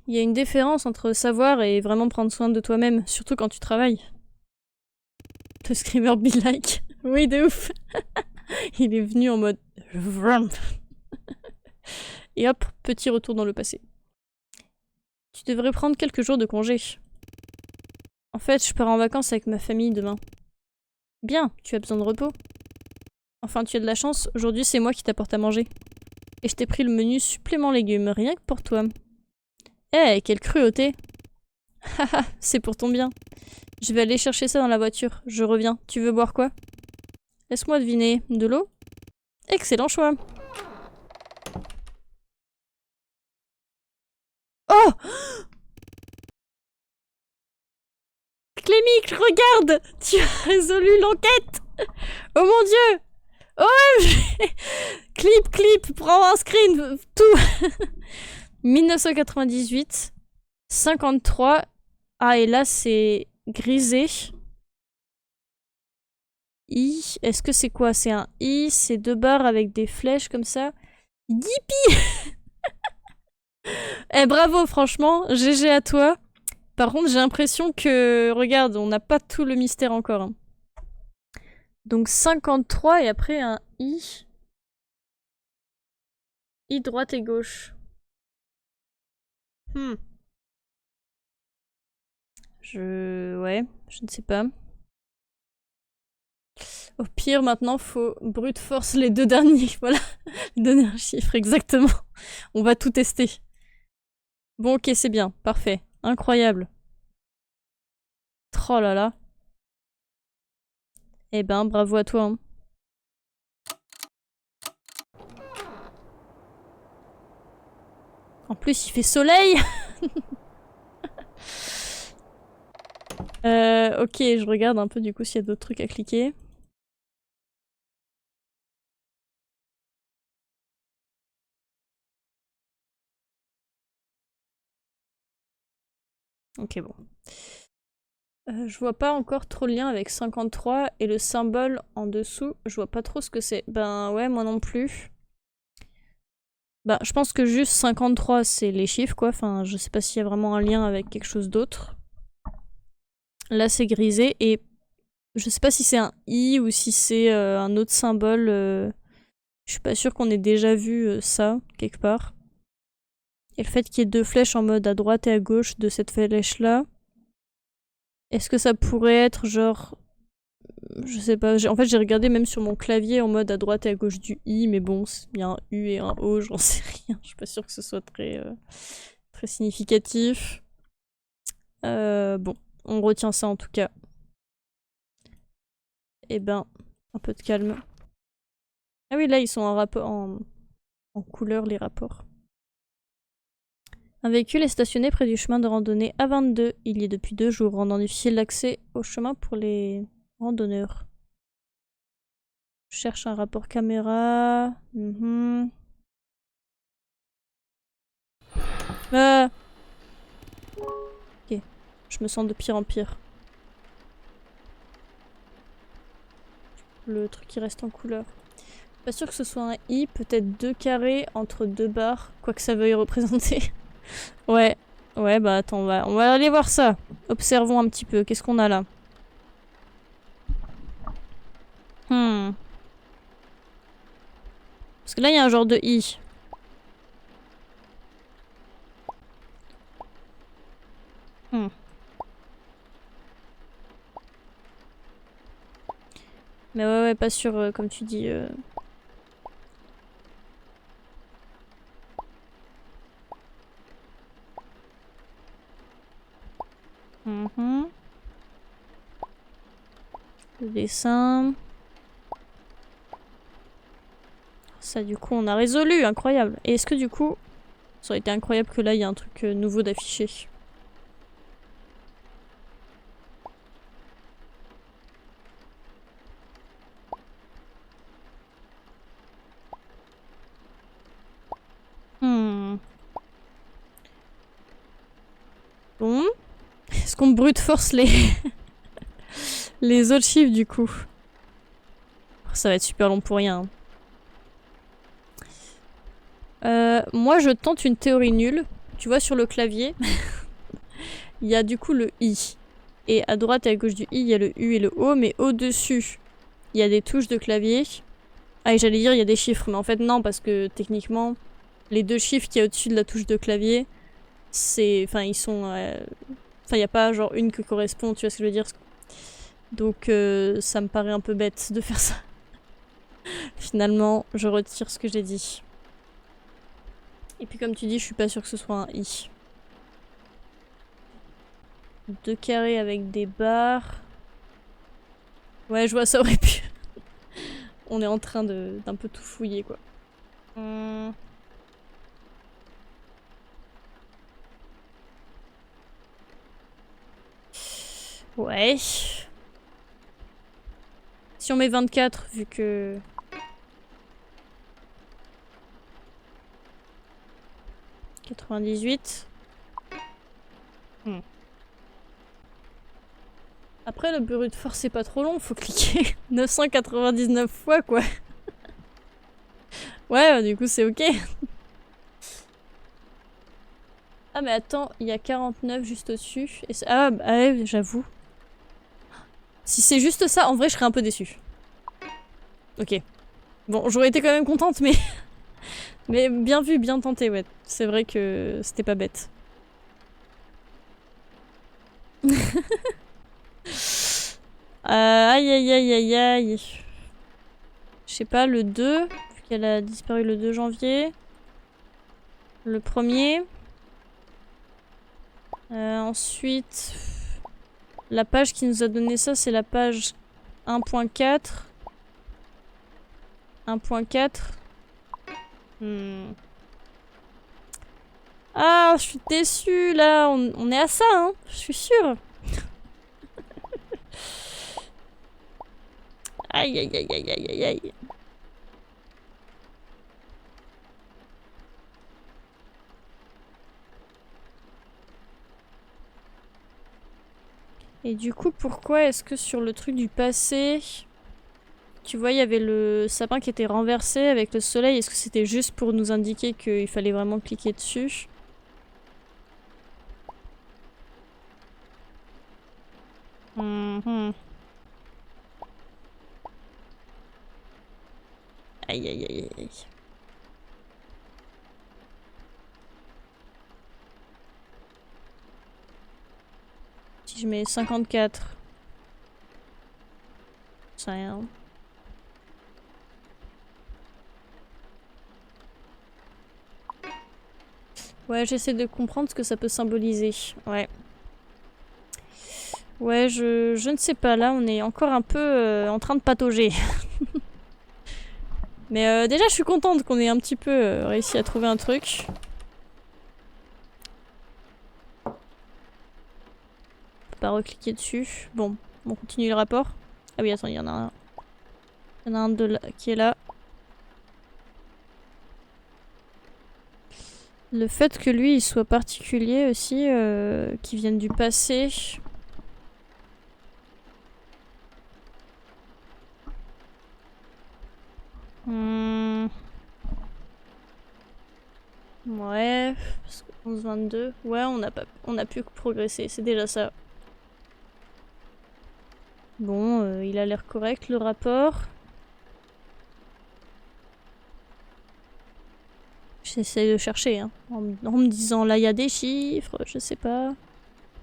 Speaker 1: Il y a une différence entre savoir et vraiment prendre soin de toi-même, surtout quand tu travailles. The Screamer be like. Oui, de ouf. Il est venu en mode... Vroom. Et hop, petit retour dans le passé. Tu devrais prendre quelques jours de congé. En fait, je pars en vacances avec ma famille demain. Bien, tu as besoin de repos. Enfin, tu as de la chance, aujourd'hui c'est moi qui t'apporte à manger. Et je t'ai pris le menu supplément légumes, rien que pour toi. Eh, quelle cruauté! Haha, c'est pour ton bien. Je vais aller chercher ça dans la voiture, je reviens. Tu veux boire quoi? Laisse-moi deviner, de l'eau? Excellent choix! Oh! Clémic, regarde! Tu as résolu l'enquête! Oh mon dieu! OMG! Clip, prends un screen, tout! 1998, 53. Ah, et là, c'est grisé. I, est-ce que c'est quoi? C'est un I, c'est 2 barres avec des flèches comme ça. Yippie! Eh, bravo, franchement, GG à toi. Par contre, j'ai l'impression que... Regarde, on n'a pas tout le mystère encore. Hein. Donc 53 et après un I. I droite et gauche. Ouais, je ne sais pas. Au pire, maintenant, faut brute force les 2 derniers. Voilà, donner un chiffre, exactement. On va tout tester. Bon, ok, c'est bien. Parfait. Incroyable. Oh là là. Eh ben, bravo à toi. Hein. En plus, il fait soleil. Ok, je regarde un peu du coup s'il y a d'autres trucs à cliquer. Ok, bon. Je vois pas encore trop le lien avec 53 et le symbole en dessous, je vois pas trop ce que c'est. Ben ouais, moi non plus. Bah, je pense que juste 53 c'est les chiffres quoi, enfin je sais pas s'il y a vraiment un lien avec quelque chose d'autre. Là c'est grisé et je sais pas si c'est un I ou si c'est un autre symbole. Je suis pas sûre qu'on ait déjà vu ça quelque part. Et le fait qu'il y ait 2 flèches en mode à droite et à gauche de cette flèche là. Est-ce que ça pourrait être genre... Je sais pas, en fait j'ai regardé même sur mon clavier en mode à droite et à gauche du I, mais bon, il y a un U et un O, j'en sais rien. Je suis pas sûre que ce soit très, très significatif. Bon, on retient ça en tout cas. Eh ben, un peu de calme. Ah oui, là ils sont en rapport, en couleur les rapports. Un véhicule est stationné près du chemin de randonnée A22. Il y est depuis 2 jours, rendant difficile l'accès au chemin pour les randonneurs. Je cherche un rapport caméra. Ok, je me sens de pire en pire. Le truc qui reste en couleur. Pas sûr que ce soit un I, peut-être 2 carrés entre 2 barres, quoi que ça veuille représenter. Ouais, bah attends, on va aller voir ça. Observons un petit peu, qu'est-ce qu'on a là? Parce que là, il y a un genre de I. Mais ouais, pas sûr, comme tu dis. Le dessin. Ça, du coup, on a résolu. Incroyable. Et est-ce que, du coup, ça aurait été incroyable que là, il y a un truc nouveau d'affiché. Bon. Est-ce qu'on brute force les... les autres chiffres, du coup? Ça va être super long pour rien. Moi, je tente une théorie nulle. Tu vois, sur le clavier, il y a du coup le I. Et à droite et à gauche du I, il y a le U et le O, mais au-dessus, il y a des touches de clavier. Ah, et j'allais dire, il y a des chiffres, mais en fait, non, parce que techniquement, Les deux chiffres qu'il y a au-dessus de la touche de clavier, c'est... Enfin, ils sont... Enfin, il n'y a pas genre une qui correspond, tu vois ce que je veux dire. Donc, ça me paraît un peu bête de faire ça. Finalement, je retire ce que j'ai dit. Et puis comme tu dis, je suis pas sûre que ce soit un I. 2 carrés avec des barres. Ouais, je vois, ça aurait pu. On est en train d'un peu tout fouiller, quoi. Ouais. Si on met 24, vu que... « 98. Après, le brut de force, c'est pas trop long. Faut cliquer 999 fois, quoi. Ouais, du coup, c'est ok. Ah, mais attends, il y a 49 juste au-dessus. Ah, bah ouais, j'avoue. Si c'est juste ça, en vrai, je serais un peu déçue. Ok. Bon, j'aurais été quand même contente, mais... mais bien vu, bien tenté, ouais. C'est vrai que c'était pas bête. Aïe aïe aïe aïe aïe. Je sais pas, le 2, vu qu'elle a disparu le 2 janvier. Le premier. Ensuite, la page qui nous a donné ça, c'est la page 1.4. 1.4. Ah, je suis déçue là, on est à ça, hein, je suis sûre. Aïe aïe aïe aïe aïe aïe aïe. Et du coup, pourquoi est-ce que sur le truc du passé, tu vois, il y avait le sapin qui était renversé avec le soleil? Est-ce que c'était juste pour nous indiquer qu'il fallait vraiment cliquer dessus? Aïe aïe aïe aïe. Si je mets 54. C'est rien. Ouais, j'essaie de comprendre ce que ça peut symboliser. Ouais. Ouais, je ne sais pas. Là, on est encore un peu en train de patauger. Mais déjà, je suis contente qu'on ait un petit peu réussi à trouver un truc. On peut pas recliquer dessus. Bon, on continue le rapport. Ah oui, attends, il y en a un. Il y en a un qui est là. Le fait que lui, il soit particulier aussi, qu'il vienne du passé. Ouais, parce que 11-22. Ouais, on a pu progresser, c'est déjà ça. Bon, il a l'air correct le rapport. J'essaie de chercher, hein, en me disant là il y a des chiffres, je sais pas.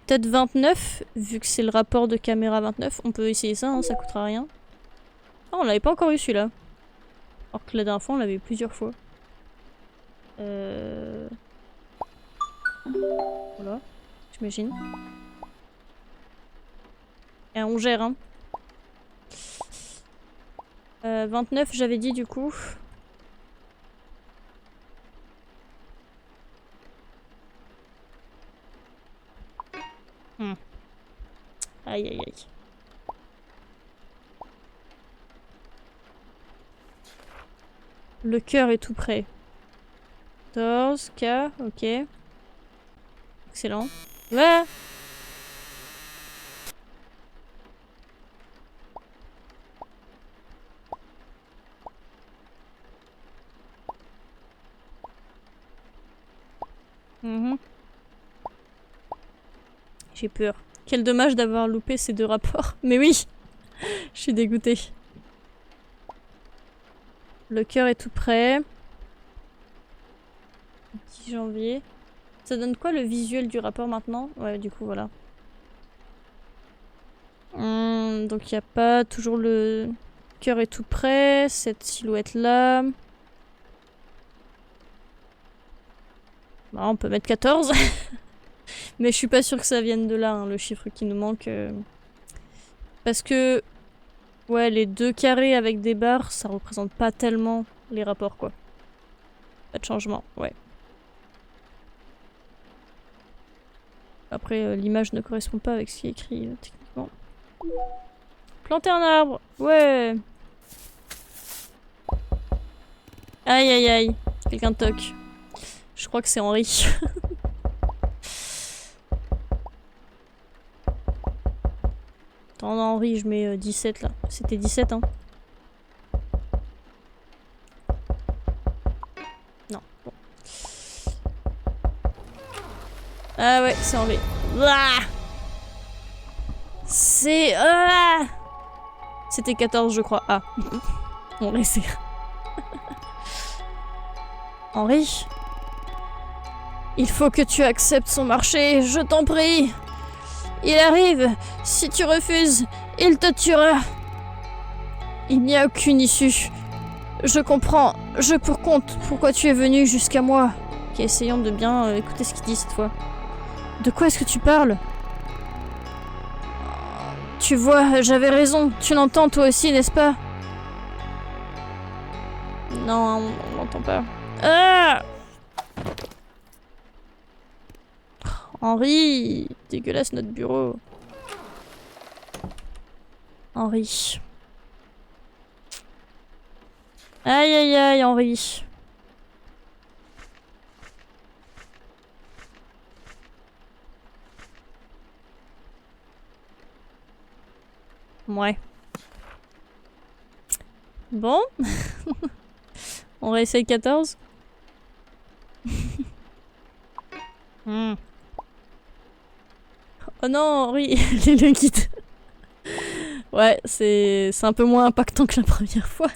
Speaker 1: Peut-être 29, vu que c'est le rapport de caméra 29. On peut essayer ça, hein, ça coûtera rien. Ah, on l'avait pas encore eu celui-là. Alors que la dernière fois, on l'avait eu plusieurs fois. Voilà, j'imagine. Et on gère, hein. 29, j'avais dit du coup. Aïe aïe aïe. Le cœur est tout prêt. 14, K, ok. Excellent. Ouais. J'ai peur. Quel dommage d'avoir loupé ces deux rapports. Mais oui, je suis dégoûtée. Le cœur est tout prêt. 6 janvier. Ça donne quoi le visuel du rapport maintenant? Ouais, du coup, voilà. Donc il n'y a pas toujours le cœur est tout près, cette silhouette-là. Bah, on peut mettre 14. Mais je suis pas sûre que ça vienne de là, hein, le chiffre qui nous manque. Parce que, ouais, les 2 carrés avec des barres, ça représente pas tellement les rapports, quoi. Pas de changement, ouais. Après, l'image ne correspond pas avec ce qui est écrit, techniquement. Planter un arbre! Ouais! Aïe aïe aïe. Quelqu'un toque. Je crois que c'est Henri. Attends, non, Henri, je mets 17 là. C'était 17, hein. Non, bon. Ah ouais, c'est Henri. Ah, c'est... Ah, c'était 14, je crois. Ah. On laissait. Henri, il faut que tu acceptes son marché, je t'en prie. Il arrive. Si tu refuses, il te tuera. Il n'y a aucune issue. Je comprends. Je pour compte pourquoi tu es venu jusqu'à moi. Ok, essayons de bien écouter ce qu'il dit cette fois. De quoi est-ce que tu parles? Tu vois, j'avais raison. Tu l'entends toi aussi, n'est-ce pas? Non, on l'entend pas. Ah! Henri! Dégueulasse notre bureau. Henri. Aïe aïe aïe, Henri. Ouais. Bon. On réessaye 14. Oh non, Henri, le guide. Ouais, c'est un peu moins impactant que la première fois.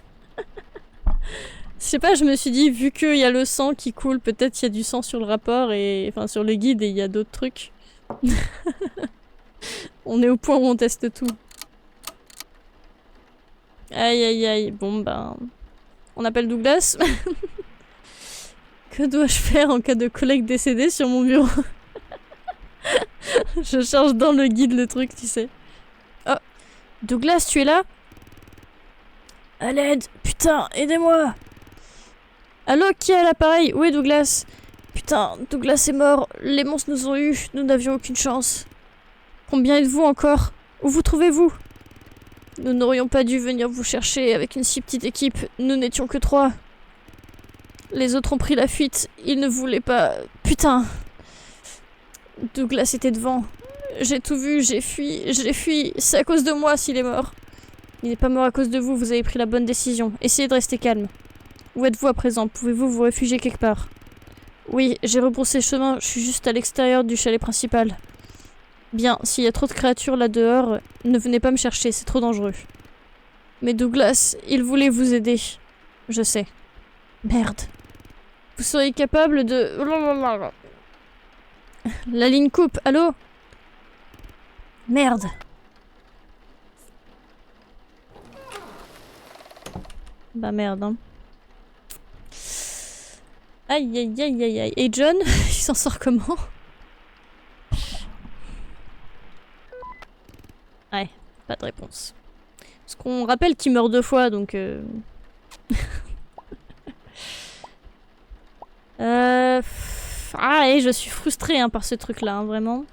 Speaker 1: Je sais pas, je me suis dit, vu qu'il y a le sang qui coule, peut-être il y a du sang sur le rapport, et enfin sur le guide, et il y a d'autres trucs. On est au point où on teste tout. Aïe aïe aïe, bon ben... On appelle Douglas. Que dois-je faire en cas de collègue décédé sur mon bureau? Je cherche dans le guide le truc, tu sais. Oh, Douglas, tu es là? À l'aide! Putain, aidez-moi! Allô, qui est à l'appareil? Où est Douglas? Putain, Douglas est mort. Les monstres nous ont eus. Nous n'avions aucune chance. Combien êtes-vous encore? Où vous trouvez-vous? Nous n'aurions pas dû venir vous chercher avec une si petite équipe. Nous n'étions que 3. Les autres ont pris la fuite. Ils ne voulaient pas... Putain! Douglas était devant. J'ai tout vu, j'ai fui. C'est à cause de moi s'il est mort. Il n'est pas mort à cause de vous, vous avez pris la bonne décision. Essayez de rester calme. Où êtes-vous à présent? Pouvez-vous vous réfugier quelque part? Oui, j'ai rebroussé chemin, je suis juste à l'extérieur du chalet principal. Bien, s'il y a trop de créatures là dehors, ne venez pas me chercher, c'est trop dangereux. Mais Douglas, il voulait vous aider. Je sais. Merde. Vous seriez capable de... La ligne coupe, allô? Merde. Bah merde, hein. Aïe aïe aïe aïe aïe. Et John, il s'en sort comment? Ouais, pas de réponse. Parce qu'on rappelle qu'il meurt 2 fois, donc... Ah, et je suis frustrée hein, par ce truc-là, hein, vraiment.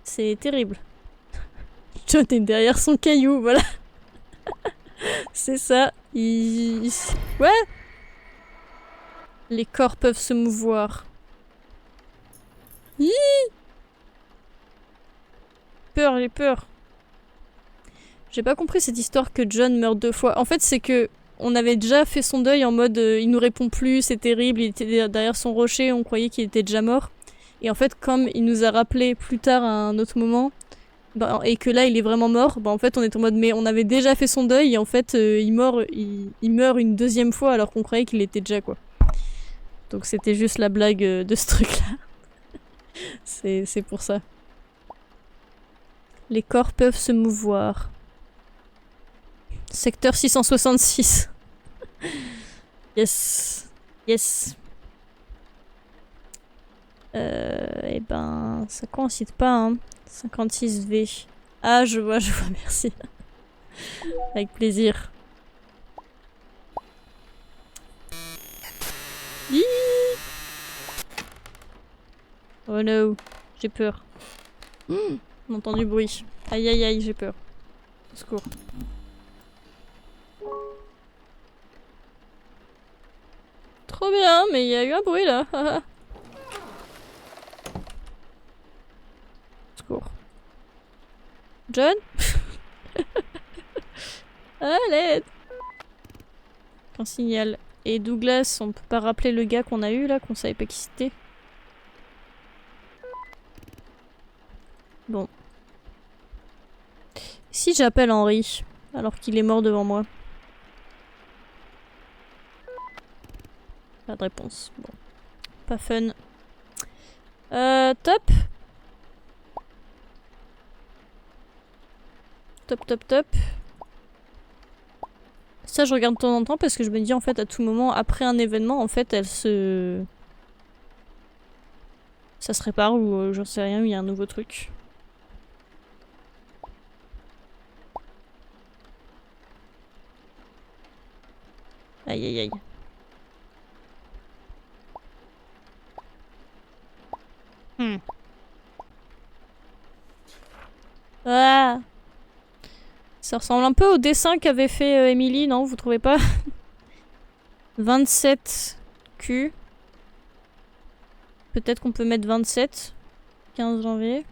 Speaker 1: C'est terrible. John est derrière son caillou, voilà. C'est ça. Ouais. Les corps peuvent se mouvoir. Hi, peur, j'ai peur. J'ai pas compris cette histoire que John meurt 2 fois. En fait, c'est que on avait déjà fait son deuil en mode il nous répond plus, c'est terrible, il était derrière son rocher, on croyait qu'il était déjà mort. Et en fait, comme il nous a rappelé plus tard à un autre moment, bah, et que là il est vraiment mort, bah en fait on est en mode mais on avait déjà fait son deuil et en fait il meurt une 2e fois alors qu'on croyait qu'il était déjà quoi. Donc c'était juste la blague de ce truc-là. C'est pour ça. Les corps peuvent se mouvoir. Secteur 666. Yes. Yes. Eh ben, ça coïncide pas, hein. 56V. Ah, je vois, merci. Avec plaisir. Hihi. Oh no, j'ai peur. On entend du bruit. Aïe aïe aïe, j'ai peur. Au secours. Trop bien, mais il y a eu un bruit là. Au secours. John? À l'aide! Un signal. Et Douglas, on peut pas rappeler le gars qu'on a eu là, qu'on savait pas qui c'était? Bon. Si j'appelle Henry, alors qu'il est mort devant moi? Pas de réponse. Bon. Pas fun. Top. Top, top, top. Ça, je regarde de temps en temps parce que je me dis, en fait, à tout moment, après un événement, en fait, elle se... Ça se répare ou j'en sais rien, il y a un nouveau truc. Aïe, aïe, aïe. Ah! Ça ressemble un peu au dessin qu'avait fait Emily, non? Vous trouvez pas? 27Q. Peut-être qu'on peut mettre 27. 15 janvier.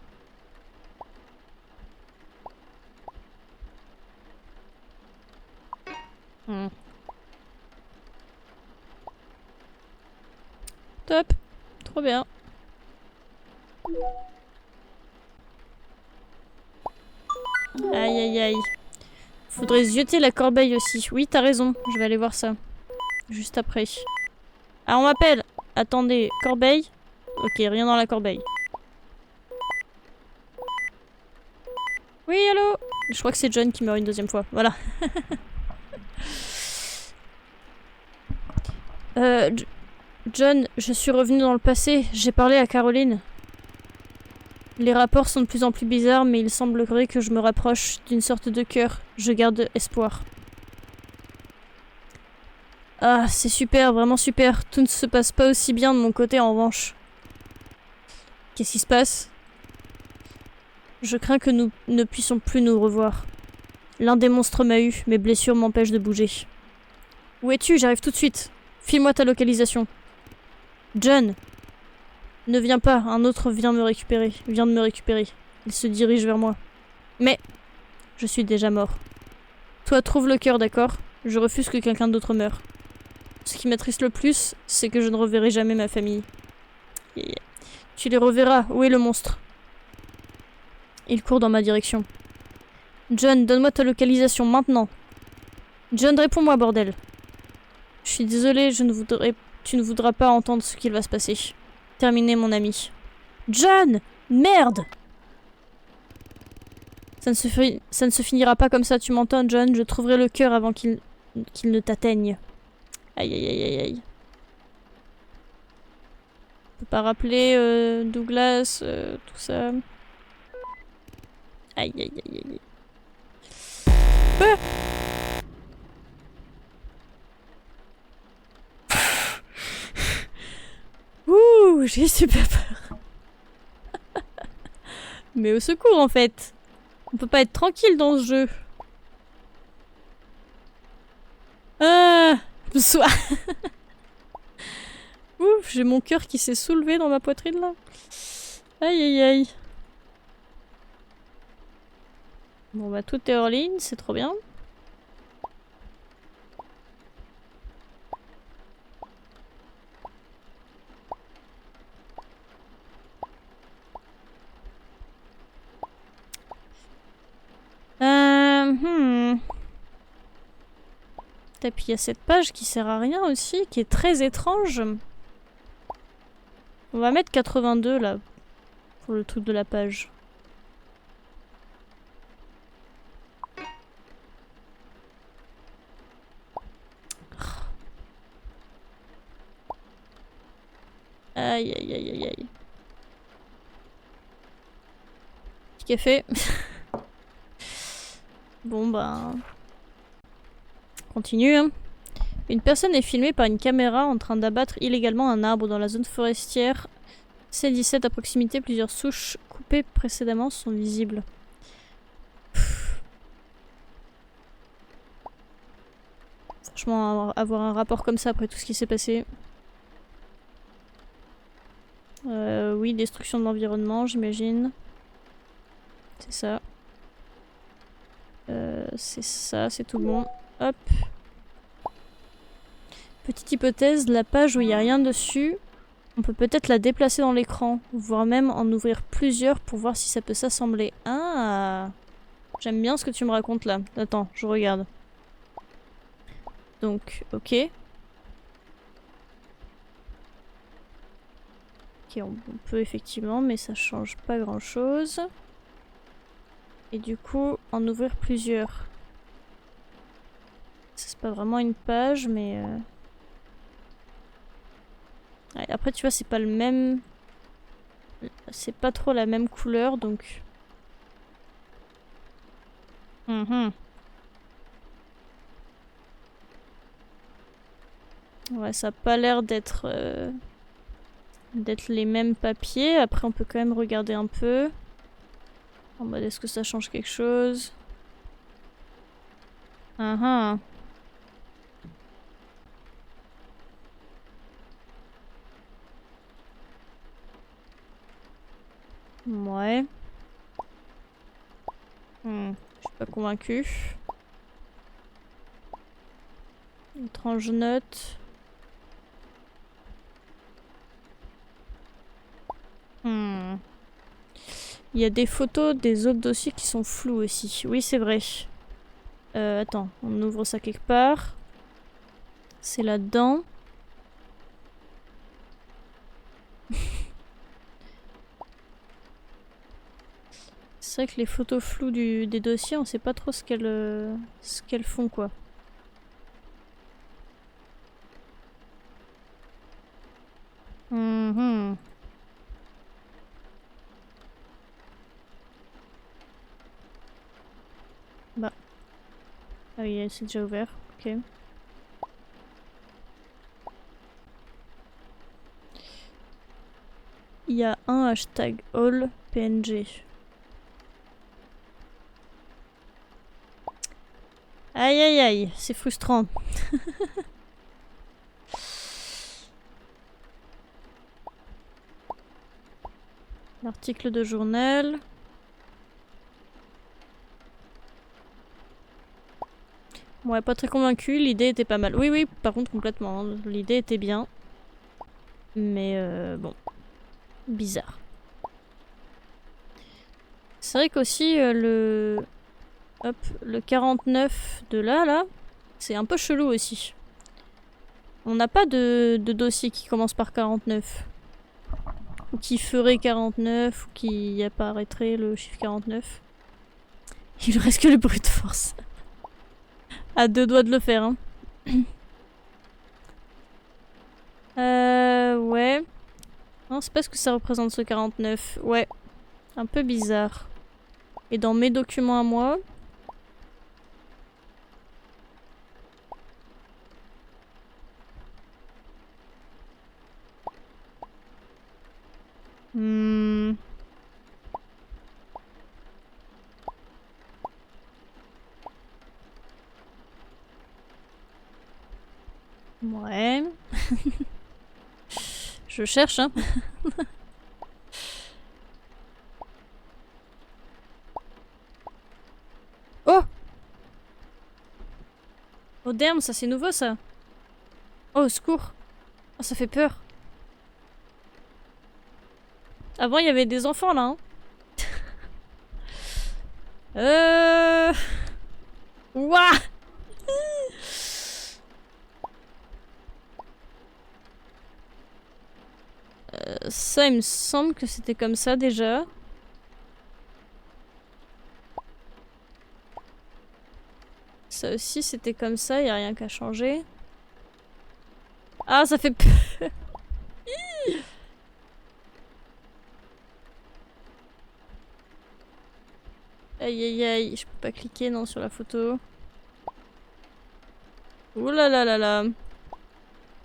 Speaker 1: Top. Trop bien. Aïe aïe aïe. Faudrait zioter la corbeille aussi. Oui, t'as raison. Je vais aller voir ça. Juste après. Ah, on m'appelle. Attendez, corbeille? Ok, rien dans la corbeille. Oui, allô? Je crois que c'est John qui meurt une deuxième fois. Voilà. John, je suis revenu dans le passé. J'ai parlé à Caroline. Les rapports sont de plus en plus bizarres, mais il semblerait que je me rapproche d'une sorte de cœur. Je garde espoir. Ah, c'est super, vraiment super. Tout ne se passe pas aussi bien de mon côté en revanche. Qu'est-ce qui se passe? Je crains que nous ne puissions plus nous revoir. L'un des monstres m'a eu, mes blessures m'empêchent de bouger. Où es-tu? J'arrive tout de suite. File-moi ta localisation. John! Ne viens pas, un autre vient de me récupérer. Il se dirige vers moi. Mais je suis déjà mort. Toi, trouve le cœur, d'accord? Je refuse que quelqu'un d'autre meure. Ce qui m'attriste le plus, c'est que je ne reverrai jamais ma famille. Tu les reverras. Où est le monstre? Il court dans ma direction. John, donne-moi ta localisation, maintenant. John, réponds-moi, bordel. Je suis désolée, tu ne voudras pas entendre ce qu'il va se passer. Terminé, mon ami. John! Merde! Ça ne se finira pas comme ça, tu m'entends, John? Je trouverai le cœur avant qu'il ne t'atteigne. Aïe aïe aïe aïe aïe. On peut pas rappeler Douglas, tout ça. Aïe aïe aïe aïe. Ah! Ouh, j'ai super peur. Mais au secours en fait. On peut pas être tranquille dans ce jeu. Ah, soit. Ouf, j'ai mon cœur qui s'est soulevé dans ma poitrine là. Aïe aïe aïe. Bon bah tout est hors ligne, c'est trop bien. Et puis il y a cette page qui sert à rien aussi, qui est très étrange. On va mettre 82 là. Pour le truc de la page. Aïe aïe aïe aïe aïe. Petit café. Bon bah... Continue hein. Une personne est filmée par une caméra en train d'abattre illégalement un arbre dans la zone forestière C17 à proximité. Plusieurs souches coupées précédemment sont visibles. Franchement, avoir un rapport comme ça après tout ce qui s'est passé. Oui, destruction de l'environnement, j'imagine. C'est ça. C'est ça, c'est tout bon. Hop. Petite hypothèse, la page où il n'y a rien dessus, on peut peut-être la déplacer dans l'écran, voire même en ouvrir plusieurs pour voir si ça peut s'assembler. Ah! J'aime bien ce que tu me racontes là. Attends, je regarde. Donc, ok. Ok, on peut effectivement, mais ça change pas grand-chose. Et du coup, en ouvrir plusieurs. C'est pas vraiment une page, mais... Ouais, après, tu vois, c'est pas le même... C'est pas trop la même couleur, donc... Ouais, ça a pas l'air d'être... d'être les mêmes papiers. Après, on peut quand même regarder un peu. En mode, est-ce que ça change quelque chose? Ouais. Je suis pas convaincue. Étrange note. Il y a des photos des autres dossiers qui sont floues aussi. Oui, c'est vrai. Attends, on ouvre ça quelque part. C'est là-dedans. C'est vrai que les photos floues des dossiers, on sait pas trop ce qu'elles font, quoi. Bah. Ah oui, c'est déjà ouvert. Ok. Il y a un hashtag all PNG. Aïe aïe aïe, c'est frustrant. L'article de journal. Ouais, pas très convaincu, l'idée était pas mal. Oui, oui, par contre, complètement. Hein. L'idée était bien. Mais bon. Bizarre. C'est vrai qu'aussi le... Hop, le 49 de là, c'est un peu chelou aussi. On n'a pas de dossier qui commence par 49. Ou qui ferait 49, ou qui apparaîtrait le chiffre 49. Il ne reste que le brute force. À deux doigts de le faire, hein. Ouais. Non, c'est pas ce que ça représente ce 49. Ouais. Un peu bizarre. Et dans mes documents à moi... Ouais. Je cherche, hein. Oh! Oh damn, ça c'est nouveau ça. Oh, au secours. Oh, ça fait peur. Avant, il y avait des enfants là, hein. Ouah! Ça, il me semble que c'était comme ça déjà. Ça aussi, c'était comme ça, y a rien qu'à changer. Ah, ça fait peur. Aïe aïe aïe, je peux pas cliquer non sur la photo. Ouh là là là là.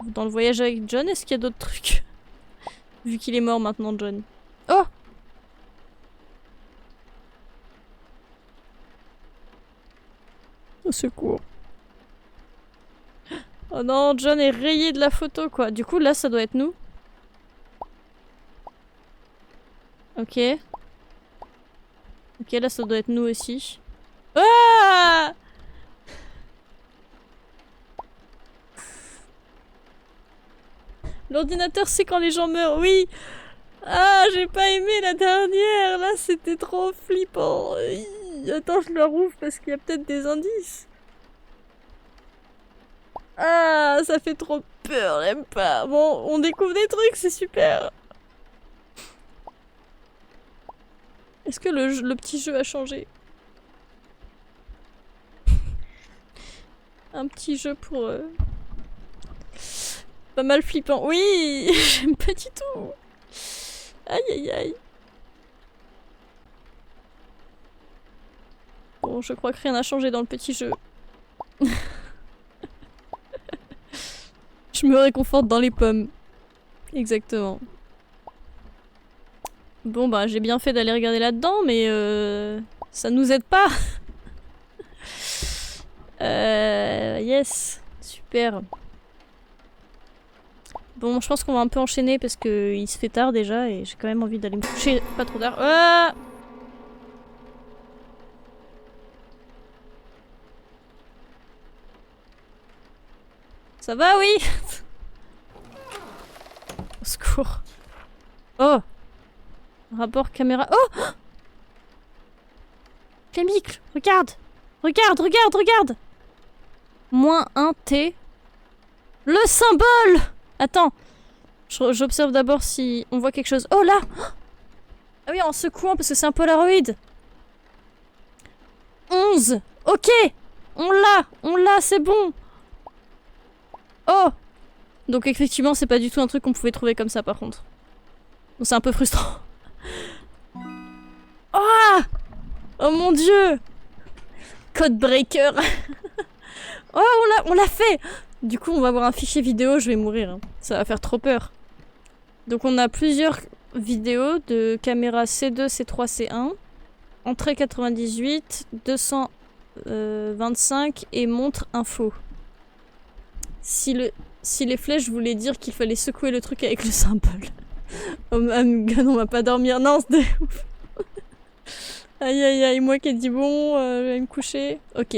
Speaker 1: Dans le voyage avec John, est-ce qu'il y a d'autres trucs? Vu qu'il est mort maintenant, John. Oh! Au secours. Oh non, John est rayé de la photo quoi. Du coup là ça doit être nous. Ok. Ok, là ça doit être nous aussi. Ah! L'ordinateur c'est quand les gens meurent, oui! Ah, j'ai pas aimé la dernière, là c'était trop flippant. Attends, je le rouvre parce qu'il y a peut-être des indices. Ah, ça fait trop peur, j'aime pas. Bon, on découvre des trucs, c'est super. Est-ce que le petit jeu a changé? Un petit jeu pour... Pas mal flippant. Oui, j'aime pas du tout. Aïe aïe aïe. Bon, je crois que rien n'a changé dans le petit jeu. Je me réconforte dans les pommes. Exactement. Bon bah j'ai bien fait d'aller regarder là-dedans, mais ça nous aide pas. Yes, super. Bon, je pense qu'on va un peu enchaîner parce que il se fait tard déjà et j'ai quand même envie d'aller me coucher pas trop tard. Ah! Ça va, oui? Au secours. Oh! Rapport caméra. Oh! Clémicle, regarde! Regarde, regarde, regarde! -1T. Le symbole! Attends. J'observe d'abord si on voit quelque chose. Oh là! Ah oui, en secouant parce que c'est un Polaroid. 11! Ok! On l'a, c'est bon! Oh! Donc effectivement, c'est pas du tout un truc qu'on pouvait trouver comme ça par contre. Donc c'est un peu frustrant. Oh! Oh mon dieu! Code breaker! Oh, on l'a fait! Du coup, on va avoir un fichier vidéo, je vais mourir. Hein. Ça va faire trop peur. Donc on a plusieurs vidéos de caméra C2, C3, C1. Entrée 98, 225 et montre info. Si les flèches voulaient dire qu'il fallait secouer le truc avec le symbole. Oh Amgun, on va pas dormir. Non, c'est ouf. Aïe aïe aïe, moi qui ai dit bon, je vais me coucher. Ok.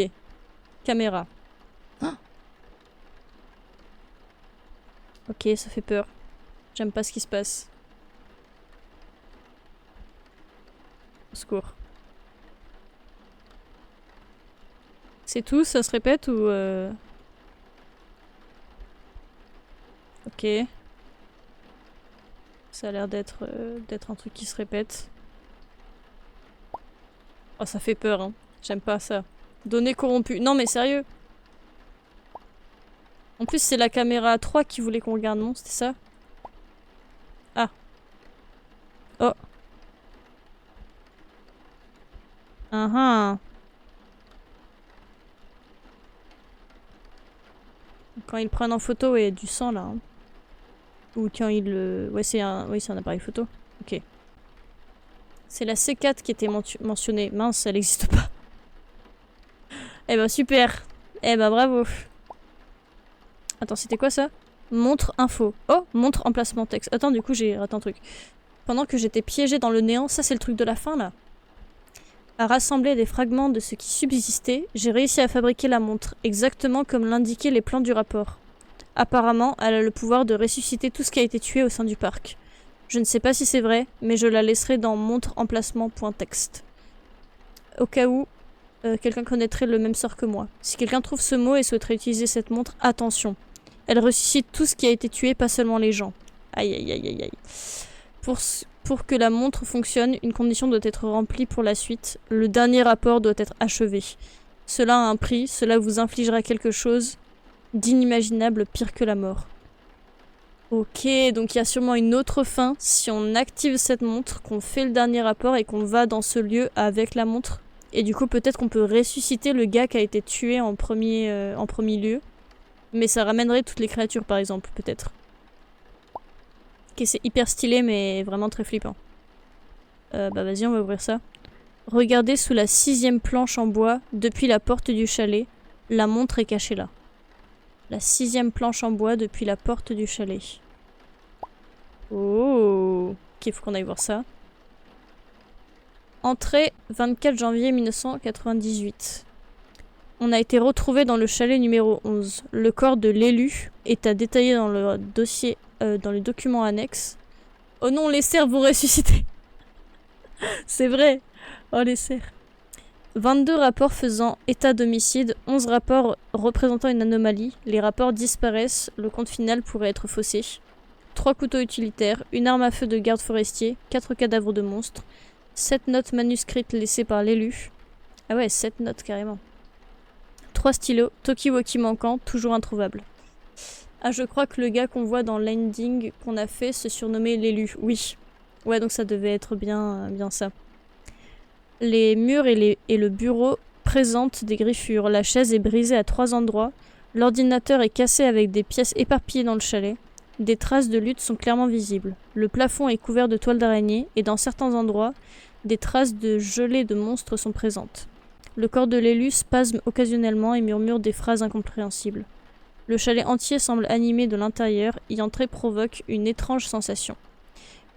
Speaker 1: Caméra. Oh, ok, ça fait peur. J'aime pas ce qui se passe. Au secours. C'est tout, ça se répète ou Ok. Ça a l'air d'être un truc qui se répète. Oh, ça fait peur, hein. J'aime pas ça. Données corrompues. Non, mais sérieux. En plus, c'est la caméra 3 qui voulait qu'on regarde, non? C'était ça? Ah. Oh. Quand ils prennent en photo, il y a du sang là. Hein. Ou quand ils le... Ouais, c'est un appareil photo. Ok. C'est la C4 qui était mentionnée. Mince, elle n'existe pas. Eh ben super. Eh ben bravo. Attends, c'était quoi ça? Montre info. Oh, montre emplacement texte. Attends, du coup j'ai raté un truc. Pendant que j'étais piégée dans le néant, ça c'est le truc de la fin là. À rassembler des fragments de ce qui subsistait, j'ai réussi à fabriquer la montre, exactement comme l'indiquaient les plans du rapport. Apparemment, elle a le pouvoir de ressusciter tout ce qui a été tué au sein du parc. Je ne sais pas si c'est vrai, mais je la laisserai dans montre emplacement.text. Au cas où quelqu'un connaîtrait le même sort que moi. Si quelqu'un trouve ce mot et souhaiterait utiliser cette montre, attention. Elle ressuscite tout ce qui a été tué, pas seulement les gens. Aïe aïe aïe aïe aïe. Pour que la montre fonctionne, une condition doit être remplie pour la suite. Le dernier rapport doit être achevé. Cela a un prix, cela vous infligera quelque chose d'inimaginable, pire que la mort. Ok, donc il y a sûrement une autre fin si on active cette montre, qu'on fait le dernier rapport et qu'on va dans ce lieu avec la montre. Et du coup, peut-être qu'on peut ressusciter le gars qui a été tué en premier lieu. Mais ça ramènerait toutes les créatures, par exemple, peut-être. Ok, c'est hyper stylé, mais vraiment très flippant. Bah vas-y, on va ouvrir ça. Regardez sous la 6e planche en bois, depuis la porte du chalet. La montre est cachée là. La 6e planche en bois, depuis la porte du chalet. Oh, ok, faut qu'on aille voir ça. Entrée 24 janvier 1998. On a été retrouvé dans le chalet numéro 11. Le corps de l'élu est à détailler dans le dossier, dans les documents annexes. Oh non, les cerfs vont ressusciter. C'est vrai. Oh, les cerfs. 22 rapports faisant état d'homicide, 11 rapports représentant une anomalie. Les rapports disparaissent, le compte final pourrait être faussé. 3 couteaux utilitaires, une arme à feu de garde forestier, 4 cadavres de monstres, 7 notes manuscrites laissées par l'élu. Ah ouais, 7 notes carrément. 3 stylos, Tokiwoki manquant, toujours introuvable. Ah, je crois que le gars qu'on voit dans l'ending qu'on a fait se surnommait l'élu. Oui. Ouais, donc ça devait être bien ça. Les murs et le bureau présentent des griffures. La chaise est brisée à 3 endroits. L'ordinateur est cassé avec des pièces éparpillées dans le chalet. Des traces de lutte sont clairement visibles. Le plafond est couvert de toiles d'araignée et dans certains endroits, des traces de gelée de monstres sont présentes. Le corps de l'élu spasme occasionnellement et murmure des phrases incompréhensibles. Le chalet entier semble animé de l'intérieur, y entrer provoque une étrange sensation.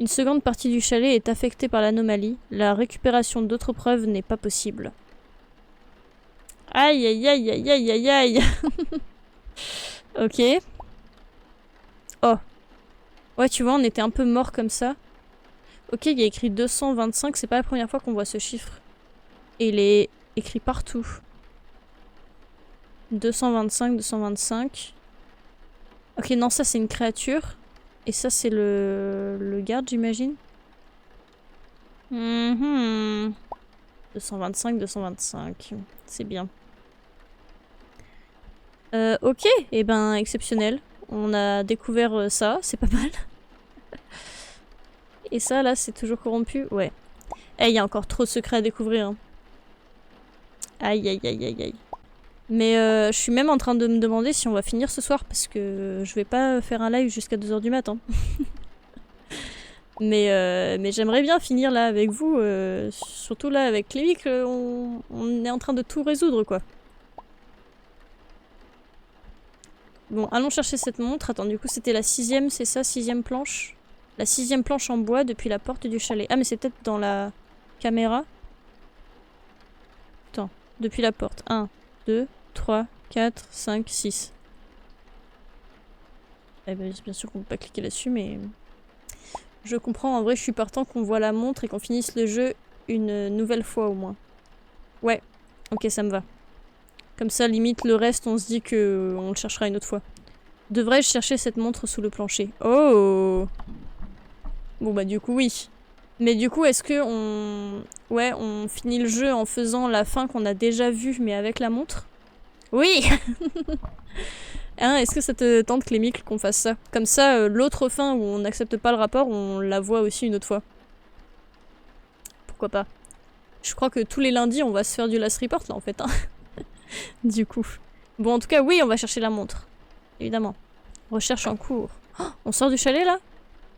Speaker 1: Une seconde partie du chalet est affectée par l'anomalie, la récupération d'autres preuves n'est pas possible. Aïe aïe aïe aïe aïe aïe aïe. Ok. Oh. Ouais, tu vois, on était un peu mort comme ça. Ok, il y a écrit 225, c'est pas la première fois qu'on voit ce chiffre. Et il est écrit partout. 225, 225. Ok, non, ça c'est une créature. Et ça c'est le garde, j'imagine. 225, 225. C'est bien. Ok, et ben exceptionnel. On a découvert ça, c'est pas mal. Et ça là, c'est toujours corrompu. Ouais. Eh, il y a encore trop de secrets à découvrir. Hein. Aïe aïe aïe aïe aïe. Mais je suis même en train de me demander si on va finir ce soir parce que je vais pas faire un live jusqu'à 2 h du matin. mais j'aimerais bien finir là avec vous, surtout là avec Clévic, on est en train de tout résoudre quoi. Bon, allons chercher cette montre. Attends, du coup c'était la 6e, c'est ça, 6e planche? La 6e planche en bois depuis la porte du chalet. Ah mais c'est peut-être dans la caméra. Attends, depuis la porte. 1, 2, 3, 4, 5, 6. Eh ben, bien sûr qu'on peut pas cliquer là-dessus, mais... Je comprends, en vrai je suis partant qu'on voit la montre et qu'on finisse le jeu une nouvelle fois au moins. Ouais, ok ça me va. Comme ça, limite le reste on se dit que on le cherchera une autre fois. Devrais-je chercher cette montre sous le plancher? Oh! Bon bah du coup oui. Mais du coup est-ce que on... Ouais, on finit le jeu en faisant la fin qu'on a déjà vue mais avec la montre? Oui. Hein, est-ce que ça te tente, Clémicle, qu'on fasse ça? Comme ça, l'autre fin où on n'accepte pas le rapport, on la voit aussi une autre fois. Pourquoi pas? Je crois que tous les lundis, on va se faire du last report, là, en fait. Hein. Du coup. Bon, en tout cas, oui, on va chercher la montre. Évidemment. Recherche en cours. Oh, on sort du chalet, là?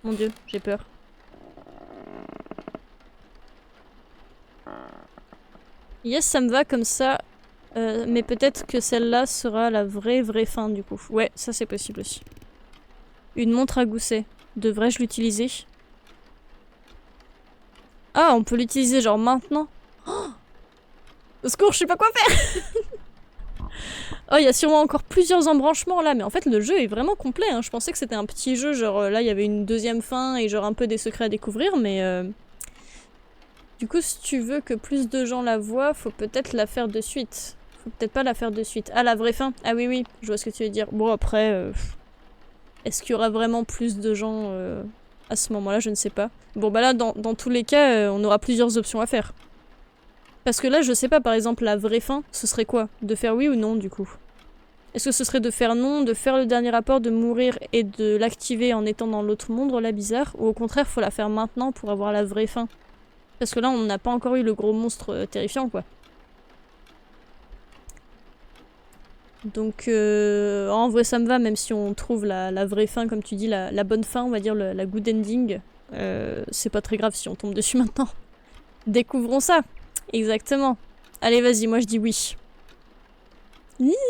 Speaker 1: Mon dieu, j'ai peur. Yes, ça me va comme ça. Mais peut-être que celle-là sera la vraie fin du coup. Ouais, ça c'est possible aussi. Une montre à gousset. Devrais-je l'utiliser? Ah, on peut l'utiliser genre maintenant. Oh, au secours, je sais pas quoi faire. Oh, il y a sûrement encore plusieurs embranchements là, mais en fait le jeu est vraiment complet. Hein. Je pensais que c'était un petit jeu, genre là il y avait une deuxième fin et genre un peu des secrets à découvrir, mais... Du coup, si tu veux que plus de gens la voient, faut peut-être la faire de suite. Faut peut-être pas la faire de suite. Ah, la vraie fin? Ah oui, oui, je vois ce que tu veux dire. Bon, après, est-ce qu'il y aura vraiment plus de gens à ce moment-là, je ne sais pas. Bon bah là, dans tous les cas, on aura plusieurs options à faire. Parce que là, je sais pas, par exemple, la vraie fin, ce serait quoi? De faire oui ou non, du coup? Est-ce que ce serait de faire non, de faire le dernier rapport, de mourir et de l'activer en étant dans l'autre monde, là, bizarre? Ou au contraire, faut la faire maintenant pour avoir la vraie fin? Parce que là, on n'a pas encore eu le gros monstre terrifiant, quoi. Donc, en vrai, ça me va, même si on trouve la vraie fin, comme tu dis, la bonne fin, on va dire, la good ending. C'est pas très grave si on tombe dessus maintenant. Découvrons ça. Exactement. Allez, vas-y, moi je dis oui.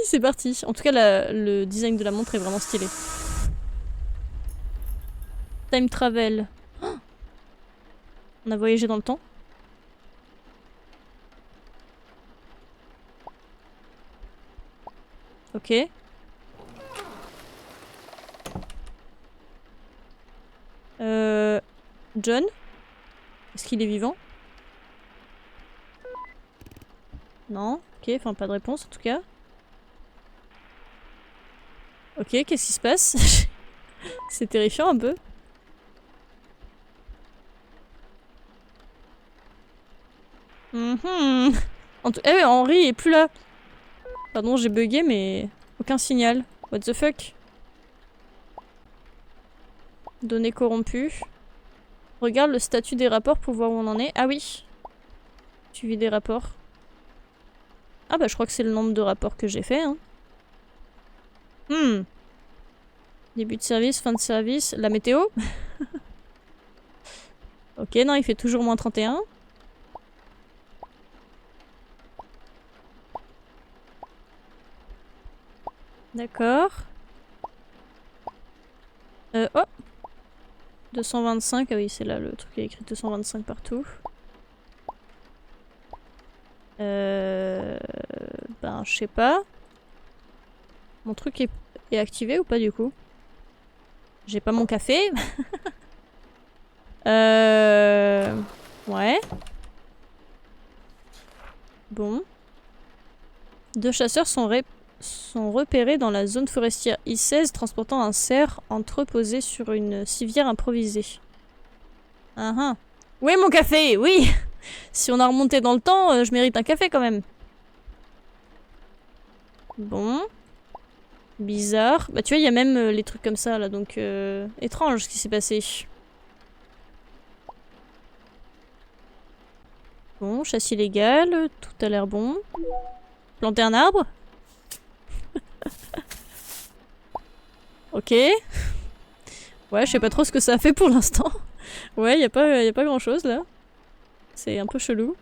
Speaker 1: C'est parti. En tout cas, le design de la montre est vraiment stylé. Time travel. Oh, on a voyagé dans le temps. Ok. John? Est-ce qu'il est vivant? Non. Ok, enfin pas de réponse en tout cas. Ok, qu'est-ce qui se passe? C'est terrifiant un peu. Eh ouais, Henry est plus là. Pardon, j'ai bugué, mais aucun signal. What the fuck? Données corrompues. Regarde le statut des rapports pour voir où on en est. Ah oui. Suivi des rapports. Ah bah je crois que c'est le nombre de rapports que j'ai fait. Hein. Début de service, fin de service. La météo. Ok, non, il fait toujours moins 31. D'accord. Oh 225, ah oui, c'est là le truc qui est écrit 225 partout. Ben, je sais pas. Mon truc est activé ou pas du coup? J'ai pas mon café. Ouais. Bon. 2 chasseurs sont repérés dans la zone forestière I-16 transportant un cerf entreposé sur une civière improvisée. Où est mon café? Oui. Si on a remonté dans le temps, je mérite un café quand même. Bon. Bizarre. Bah tu vois, il y a même les trucs comme ça là, donc étrange ce qui s'est passé. Bon, chasse illégale, tout a l'air bon. Planter un arbre? Ok. Ouais, je sais pas trop ce que ça a fait pour l'instant. Ouais, y a pas grand chose là. C'est un peu chelou.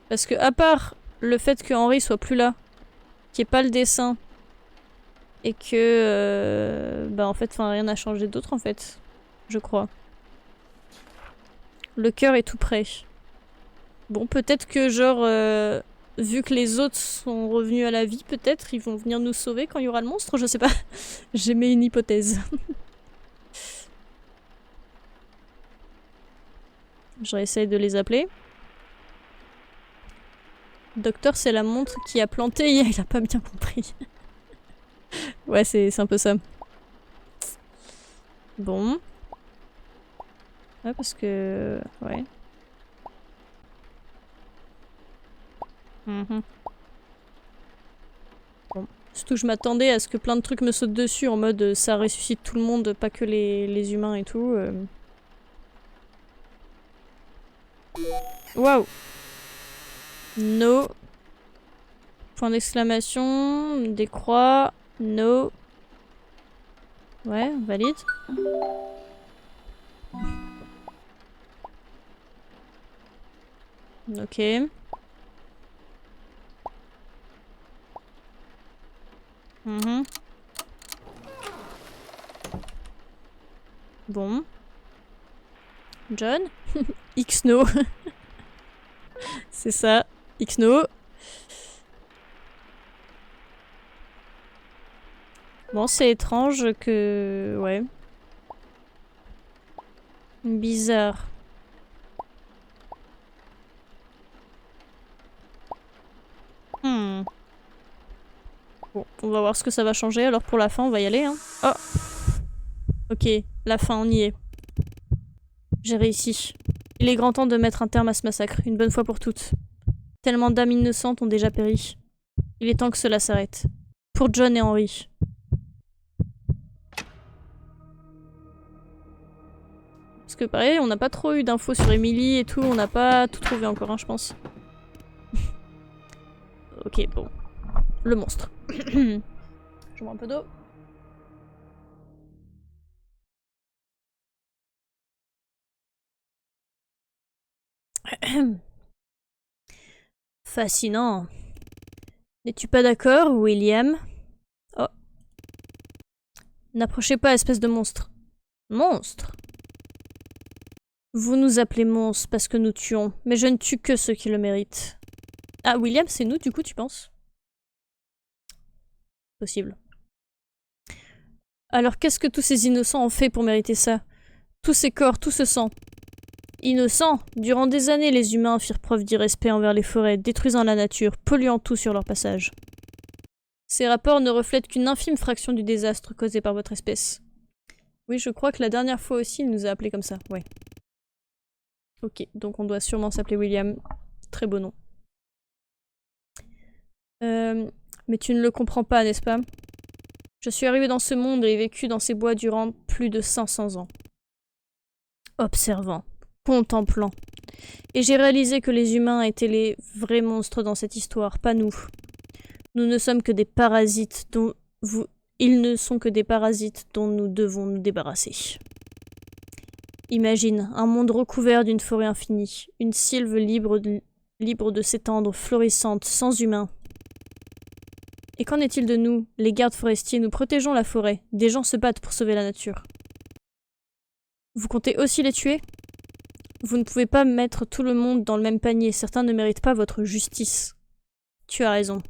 Speaker 1: Parce que à part le fait que Henry soit plus là, qu'il n'y ait pas le dessin, et que bah en fait rien n'a changé d'autre en fait, je crois. Le cœur est tout prêt. Bon, peut-être que genre vu que les autres sont revenus à la vie, peut-être ils vont venir nous sauver quand il y aura le monstre, je sais pas. J'émets une hypothèse. Je réessaye de les appeler. Docteur, c'est la montre qui a planté, il a pas bien compris. Ouais, c'est un peu ça. Bon. Ouais, parce que... Ouais. Bon. Surtout que je m'attendais à ce que plein de trucs me sautent dessus en mode ça ressuscite tout le monde, pas que les humains et tout. Waouh! No. Point d'exclamation, des croix, no. Ouais, valide. Ok. Bon. John? Xno. C'est ça. Xno. Bon, c'est étrange que... Ouais. Bizarre. Bon, on va voir ce que ça va changer. Alors pour la fin, on va y aller. Hein. Oh. Ok. La fin, on y est. J'ai réussi. Il est grand temps de mettre un terme à ce massacre, une bonne fois pour toutes. Tellement d'âmes innocentes ont déjà péri. Il est temps que cela s'arrête. Pour John et Henry. Parce que pareil, on n'a pas trop eu d'infos sur Emily et tout, on n'a pas tout trouvé encore, hein, je pense. Ok, bon. Le monstre. Je bois un peu d'eau. Fascinant. N'es-tu pas d'accord, William? Oh. N'approchez pas, espèce de monstre. Monstre? Vous nous appelez monstres parce que nous tuons, mais je ne tue que ceux qui le méritent. Ah, William, c'est nous, du coup, tu penses? Possible. Alors qu'est-ce que tous ces innocents ont fait pour mériter ça? Tous ces corps, tout ce sang. Innocents? Durant des années, les humains firent preuve d'irrespect envers les forêts, détruisant la nature, polluant tout sur leur passage. Ces rapports ne reflètent qu'une infime fraction du désastre causé par votre espèce. Oui, je crois que la dernière fois aussi, il nous a appelés comme ça, ouais. Ok, donc on doit sûrement s'appeler William. Très beau nom. Mais tu ne le comprends pas, n'est-ce pas? Je suis arrivé dans ce monde et ai vécu dans ces bois durant plus de 500 ans. Observant, contemplant. Et j'ai réalisé que les humains étaient les vrais monstres dans cette histoire, pas nous. Nous ne sommes que des parasites dont vous... Ils ne sont que des parasites dont nous devons nous débarrasser. Imagine, un monde recouvert d'une forêt infinie, une sylve libre de s'étendre, florissante, sans humains. Et qu'en est-il de nous, les gardes forestiers? Nous protégeons la forêt. Des gens se battent pour sauver la nature. Vous comptez aussi les tuer? Vous ne pouvez pas mettre tout le monde dans le même panier. Certains ne méritent pas votre justice. Tu as raison.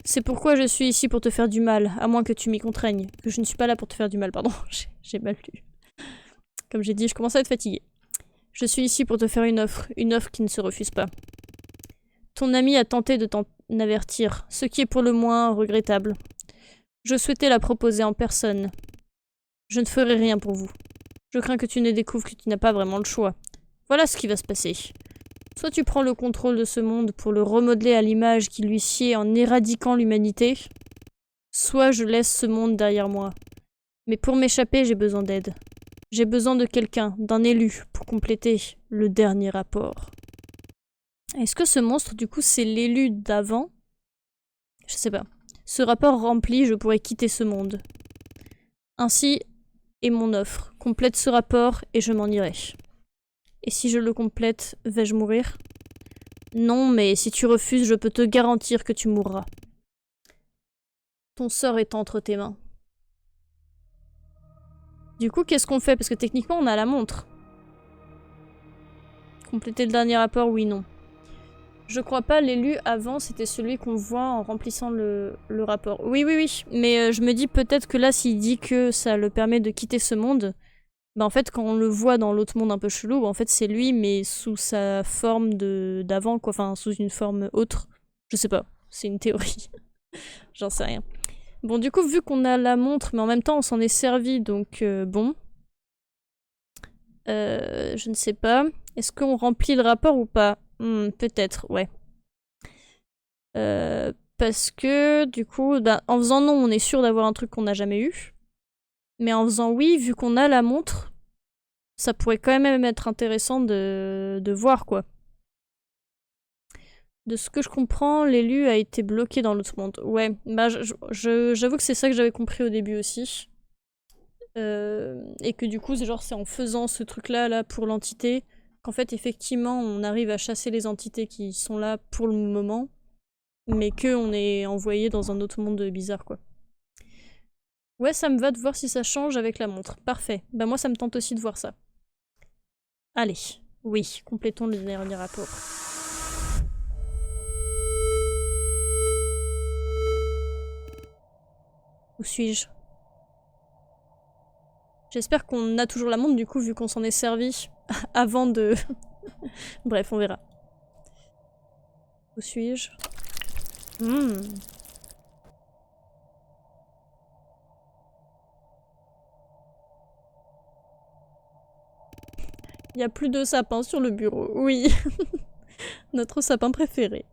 Speaker 1: C'est pourquoi je suis ici pour te faire du mal, à moins que tu m'y contraignes. Que je ne suis pas là pour te faire du mal, pardon. J'ai mal lu. Comme j'ai dit, je commence à être fatiguée. Je suis ici pour te faire une offre qui ne se refuse pas. Ton ami a tenté de t'en avertir, ce qui est pour le moins regrettable. Je souhaitais la proposer en personne. Je ne ferai rien pour vous. Je crains que tu ne découvres que tu n'as pas vraiment le choix. Voilà ce qui va se passer. Soit tu prends le contrôle de ce monde pour le remodeler à l'image qui lui sied en éradiquant l'humanité, soit je laisse ce monde derrière moi. Mais pour m'échapper, j'ai besoin d'aide. J'ai besoin de quelqu'un, d'un élu, pour compléter le dernier rapport. Est-ce que ce monstre, du coup, c'est l'élu d'avant? Je sais pas. Ce rapport rempli, je pourrais quitter ce monde. Ainsi est mon offre. Complète ce rapport et je m'en irai. Et si je le complète, vais-je mourir? Non, mais si tu refuses, je peux te garantir que tu mourras. Ton sort est entre tes mains. Du coup, qu'est-ce qu'on fait? Parce que techniquement, on a la montre. Compléter le dernier rapport, oui, non. Je crois pas, l'élu avant, c'était celui qu'on voit en remplissant le rapport. Oui, oui, oui. Mais je me dis peut-être que là, s'il dit que ça le permet de quitter ce monde, bah en fait, quand on le voit dans l'autre monde un peu chelou, bah en fait, c'est lui, mais sous sa forme d'avant, quoi. Enfin, sous une forme autre. Je sais pas. C'est une théorie. J'en sais rien. Bon, du coup, vu qu'on a la montre, mais en même temps, on s'en est servi, donc bon. Je ne sais pas. Est-ce qu'on remplit le rapport ou pas? Peut-être, ouais. Parce que, du coup, bah, en faisant non, on est sûr d'avoir un truc qu'on n'a jamais eu. Mais en faisant oui, vu qu'on a la montre, ça pourrait quand même être intéressant de voir, quoi. De ce que je comprends, l'élu a été bloqué dans l'autre monde. Ouais, bah j'avoue que c'est ça que j'avais compris au début aussi. Et que du coup, c'est en faisant ce truc-là là, pour l'entité, qu'en fait, effectivement, on arrive à chasser les entités qui sont là pour le moment, mais qu'on est envoyé dans un autre monde bizarre, quoi. Ouais, ça me va de voir si ça change avec la montre. Parfait. Bah moi, ça me tente aussi de voir ça. Allez. Oui, complétons le dernier rapport. Où suis-je? J'espère qu'on a toujours la montre, du coup, vu qu'on s'en est servi avant de... Bref, on verra. Où suis-je? Il n'y a plus de sapin sur le bureau. Oui. Notre sapin préféré.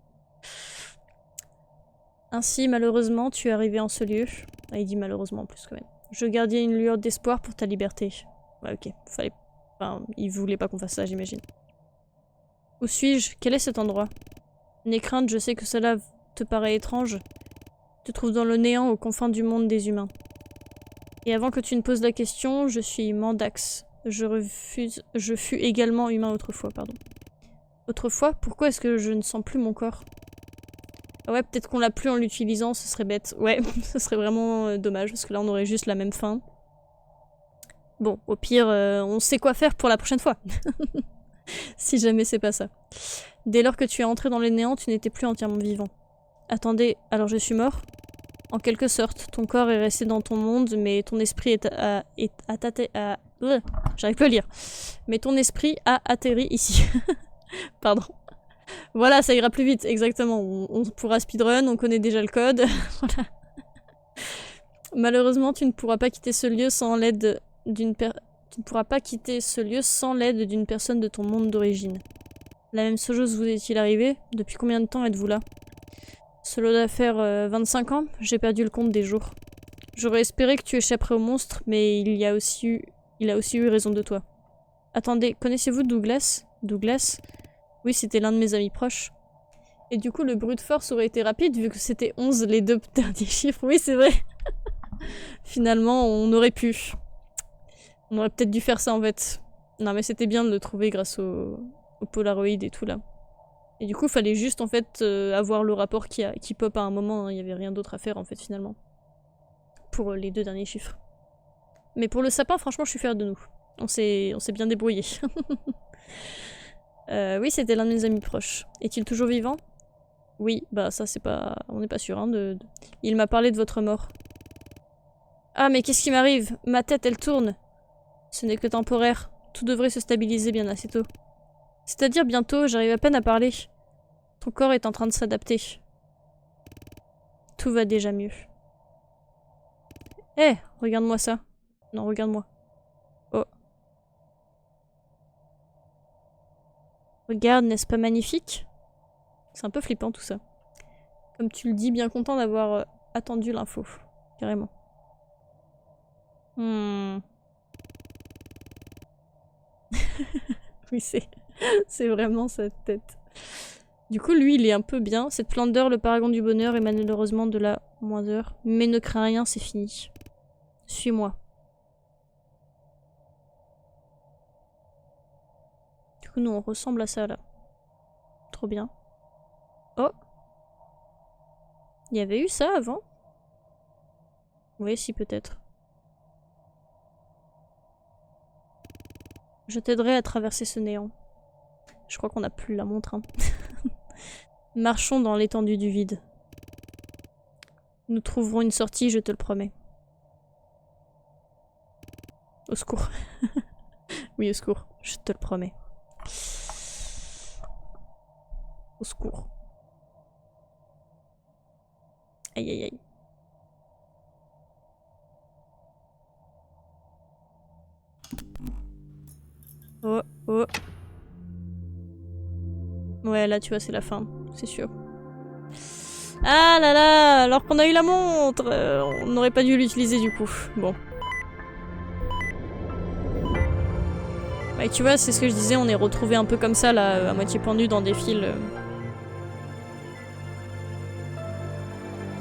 Speaker 1: Ainsi, malheureusement, tu es arrivé en ce lieu. Ah, il dit malheureusement en plus quand même. Je gardais une lueur d'espoir pour ta liberté. Ouais, ok. Fallait... Enfin, il voulait pas qu'on fasse ça, j'imagine. Où suis-je? Quel est cet endroit? N'aie crainte, je sais que cela te paraît étrange. Tu te trouves dans le néant aux confins du monde des humains. Et avant que tu ne poses la question, je suis Mandax. Je fus également humain autrefois, pardon. Autrefois? Pourquoi est-ce que je ne sens plus mon corps? Ah ouais, peut-être qu'on l'a plus en l'utilisant, ce serait bête. Ouais, ce serait vraiment dommage, parce que là on aurait juste la même fin. Bon, au pire, on sait quoi faire pour la prochaine fois. Si jamais c'est pas ça. Dès lors que tu es entré dans les néants, tu n'étais plus entièrement vivant. Attendez, alors je suis mort? En quelque sorte, ton corps est resté dans ton monde, mais ton esprit j'arrive plus à lire. Mais ton esprit a atterri ici. Pardon. Voilà, ça ira plus vite, exactement. On pourra speedrun, on connaît déjà le code. Voilà. Malheureusement, tu ne pourras pas quitter ce lieu sans l'aide d'une personne de ton monde d'origine. La même chose vous est-il arrivé? Depuis combien de temps êtes-vous là? Cela doit faire 25 ans, j'ai perdu le compte des jours. J'aurais espéré que tu échapperais au monstre, mais il a aussi eu raison de toi. Attendez, connaissez-vous Douglas? Douglas? Oui, c'était l'un de mes amis proches. Et du coup, le brute force aurait été rapide, vu que c'était 11 les deux derniers chiffres. Oui, c'est vrai. Finalement, on aurait pu. On aurait peut-être dû faire ça, en fait. Non, mais c'était bien de le trouver grâce au Polaroid et tout, là. Et du coup, il fallait juste, en fait, avoir le rapport qui pop à un moment. Hein. Il n'y avait rien d'autre à faire, en fait, finalement. Pour les deux derniers chiffres. Mais pour le sapin, franchement, je suis fière de nous. On s'est bien débrouillé. Oui, c'était l'un de mes amis proches. Est-il toujours vivant? Oui, bah ça, c'est pas... On n'est pas sûr, hein, Il m'a parlé de votre mort. Ah, mais qu'est-ce qui m'arrive? Ma tête, elle tourne. Ce n'est que temporaire. Tout devrait se stabiliser bien assez tôt. C'est-à-dire bientôt, j'arrive à peine à parler. Ton corps est en train de s'adapter. Tout va déjà mieux. Eh, regarde-moi ça. Non, regarde-moi. Oh. Regarde, n'est-ce pas magnifique? C'est un peu flippant tout ça. Comme tu le dis, bien content d'avoir attendu l'info. Carrément. Oui, c'est vraiment sa tête. Du coup, lui, il est un peu bien. Cette splendeur, le paragon du bonheur, est malheureusement de la moindre. Mais ne crains rien, c'est fini. Suis-moi. Du coup, nous, on ressemble à ça, là. Trop bien. Oh! Il y avait eu ça avant? Oui, si, peut-être. Je t'aiderai à traverser ce néant. Je crois qu'on n'a plus la montre. Hein. Marchons dans l'étendue du vide. Nous trouverons une sortie, je te le promets. Au secours. Oui, au secours. Je te le promets. Au secours. Aïe aïe aïe. Oh, oh. Ouais, là, tu vois, c'est la fin. C'est sûr. Ah là là! Alors qu'on a eu la montre! On n'aurait pas dû l'utiliser, du coup. Bon. Ouais, tu vois, c'est ce que je disais, on est retrouvés un peu comme ça, là, à moitié pendu dans des fils.